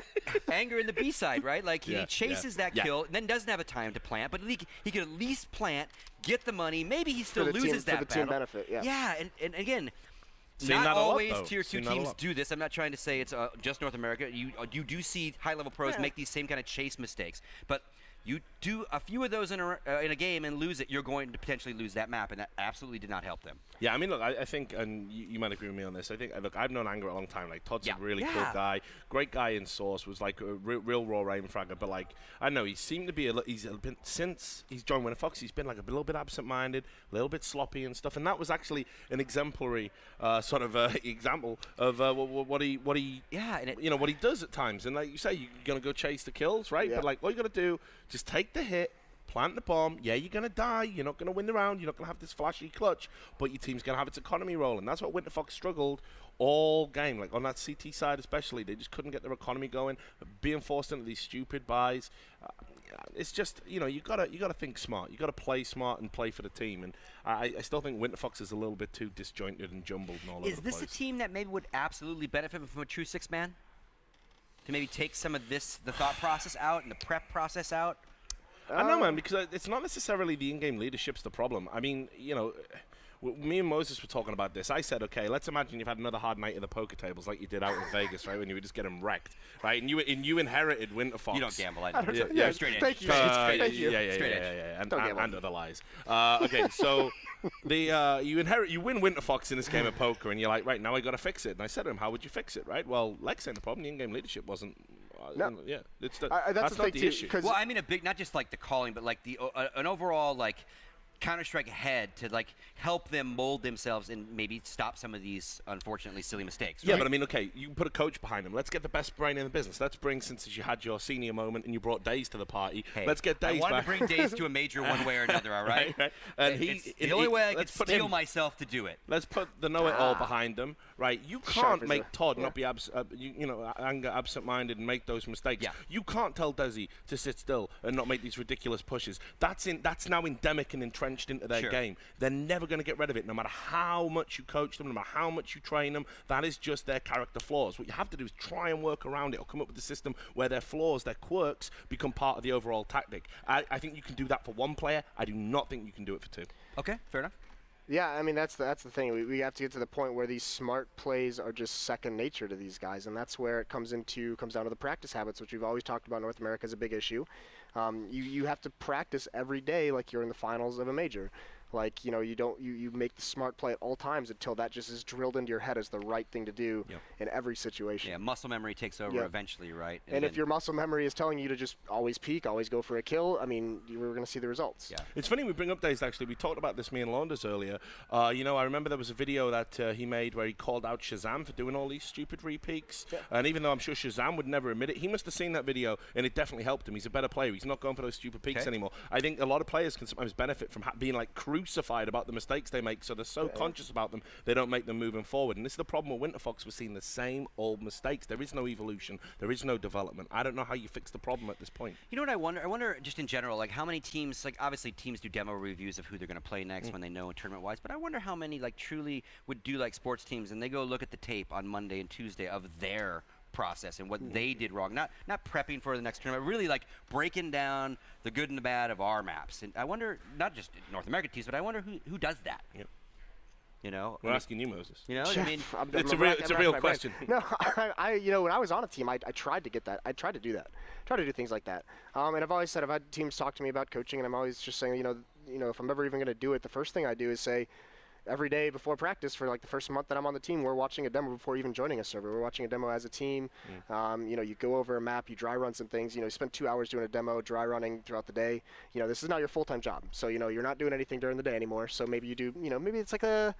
Anger in the B side, right? Like he chases that kill, and then doesn't have a time to plant, but he could at least plant, get the money. Maybe he still loses that for the battle. team benefit. Yeah. Yeah, and again. Seen Not that a lot, always though. Tier 2 Seen that a teams lot. do this. I'm not trying to say it's just North America. You do see high-level pros make these same kind of chase mistakes. But you do a few of those in a game and lose it, you're going to potentially lose that map, and that absolutely did not help them. Yeah, I mean, look, I think, and you might agree with me on this. I think, look, I've known Anger a long time. Like, Todd's a really cool guy, great guy in Source. Was like a real raw aim fragger. But like, I don't know, he seemed to be since he's joined Winterfox, he's been like a little bit absent-minded, a little bit sloppy and stuff. And that was actually an exemplary sort of example of what he what he does at times. And like you say, you're gonna go chase the kills, right? Yeah. But like, all you gotta do, just take the hit. Plant the bomb. Yeah, you're going to die. You're not going to win the round. You're not going to have this flashy clutch. But your team's going to have its economy rolling. That's what Winterfox struggled all game. Like on that CT side especially, they just couldn't get their economy going. Being forced into these stupid buys. It's just, you got to think smart. You got to play smart and play for the team. And I still think Winterfox is a little bit too disjointed and jumbled and all over the place. Is this a team that maybe would absolutely benefit from a true 6-man? To maybe take some of the thought process out and the prep process out? I know, man, because it's not necessarily the in-game leadership's the problem. I mean, me and Moses were talking about this. I said, okay, let's imagine you've had another hard night in the poker tables like you did out in Vegas, right, when you were just getting wrecked, right? And you inherited Winterfox. You don't gamble, I know. Yeah, straight edge. Thank you. Thank you. Yeah. Don't gamble. And other lies. Okay, so you win Winterfox in this game of poker, and you're like, right, now I got to fix it. And I said to him, how would you fix it, right? Well, Lex saying the problem, the in-game leadership wasn't. No. Yeah, that's that's not the thing the too, issue. because Well, I mean, not just like the calling, but like an overall like Counter-Strike ahead to like help them mold themselves and maybe stop some of these unfortunately silly mistakes. Yeah, right? but I mean, okay, you can put a coach behind him. Let's get the best brain in the business. Let's bring, since you had your senior moment and you brought Days to the party, Hey, let's get Days I wanted back. to bring Days to a major one way or another, all right? Right. And It's the only way I can let's put steel him- myself to do it. Let's put the know-it-all behind them, right? You Sharp can't as make a- Todd not be anger absent-minded and make those mistakes. Yeah. You can't tell Desi to sit still and not make these ridiculous pushes. That's now endemic and entrenched into their Sure. game. They're never going to get rid of it, no matter how much you coach them, no matter how much you train them. That is just their character flaws. What you have to do is try and work around it or come up with a system where their flaws, their quirks, become part of the overall tactic. I think you can do that for one player. I do not think you can do it for two. Okay, fair enough. Yeah, I mean that's the thing. We have to get to the point where these smart plays are just second nature to these guys, and that's where it comes down to the practice habits, which we've always talked about. North America is a big issue. You have to practice every day like you're in the finals of a major. Like, you know, you make the smart play at all times until that just is drilled into your head as the right thing to do in every situation. Yeah, muscle memory takes over eventually, right? And if your muscle memory is telling you to just always peek, always go for a kill, I mean, you're going to see the results. Yeah. It's funny we bring up Days, actually. We talked about this, me and Launders, earlier. You know, I remember there was a video that he made where he called out Shazam for doing all these stupid re-peeks. Yeah. And even though I'm sure Shazam would never admit it, he must have seen that video, and it definitely helped him. He's a better player. He's not going for those stupid peeks anymore. I think a lot of players can sometimes benefit from being, like, crucified about the mistakes they make, so they're so conscious about them, they don't make them moving forward. And this is the problem with Winterfox. We're seeing the same old mistakes. There is no evolution. There is no development. I don't know how you fix the problem at this point. You know what I wonder? I wonder just in general, like how many teams, like obviously teams do demo reviews of who they're going to play next when they know tournament-wise, but I wonder how many like truly would do like sports teams and they go look at the tape on Monday and Tuesday of their process and what they did wrong, not prepping for the next tournament, really like breaking down the good and the bad of our maps. And I wonder, not just North American teams, but I wonder who does that. Yep. You know, We're asking you, Moses. You know, I mean, it's a real question. No, you know, when I was on a team, I tried to get that. I tried to do that. Try to do things like that. And I've always said, I've had teams talk to me about coaching, and I'm always just saying, you know, if I'm ever even going to do it, the first thing I do is say, every day before practice for like the first month that I'm on the team, we're watching a demo before even joining a server. We're watching a demo as a team. You know, you go over a map, you dry run some things. You know, you spend 2 hours doing a demo, dry running throughout the day. You know, this is not your full-time job. So, you know, you're not doing anything during the day anymore. So maybe you do, you know, maybe it's like a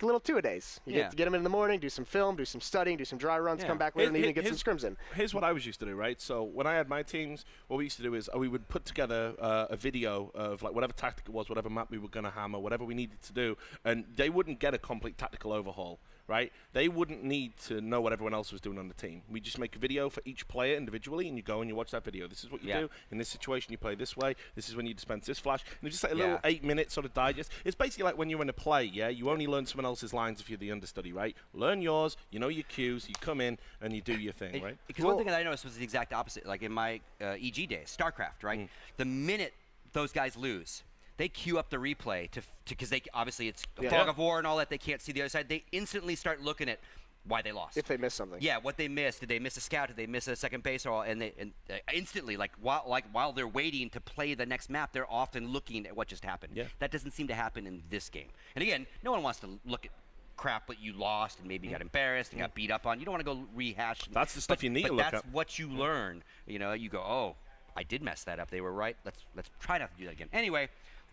little 2-a-days. You get them in the morning, do some film, do some studying, do some dry runs, come back later in the evening, get some scrims in. Here's what I was used to do, right? So when I had my teams, what we used to do is we would put together a video of like whatever tactic it was, whatever map we were going to hammer, whatever we needed to do, and they wouldn't get a complete tactical overhaul, right? They wouldn't need to know what everyone else was doing on the team. We just make a video for each player individually, and you go and you watch that video. This is what you do. In this situation, you play this way. This is when you dispense this flash. And it's just like a little 8-minute sort of digest. It's basically like when you're in a play, you only learn someone else's lines if you're the understudy, right? Learn yours, you know your cues, you come in, and you do your thing, right? Because one thing that I noticed was the exact opposite. Like in my EG days, StarCraft, right? The minute those guys lose, they queue up the replay because they obviously it's a fog of war and all that. They can't see the other side. They instantly start looking at why they lost. If they missed something. Yeah, what they missed. Did they miss a scout? Did they miss a second base? And instantly, while they're waiting to play the next map, they're often looking at what just happened. Yeah. That doesn't seem to happen in this game. And again, no one wants to look at crap but you lost and maybe got embarrassed and got beat up on. You don't want to go rehash. That's the stuff you need to look up. But that's what you Mm-hmm. learn. You know, you go, oh, I did mess that up. They were right. Let's try not to do that again. Anyway,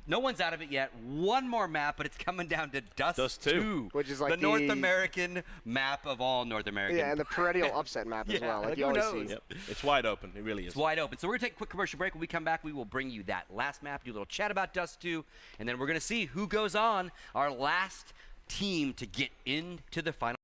no one's out of it yet. One more map, but it's coming down to Dust 2, which is like the North American map of all North American. Yeah, and the perennial upset map as well. Like you always see. Yep. It's wide open. It really is. It's wide open. So we're going to take a quick commercial break. When we come back, we will bring you that last map, do a little chat about Dust 2, and then we're going to see who goes on, our last team to get into the final.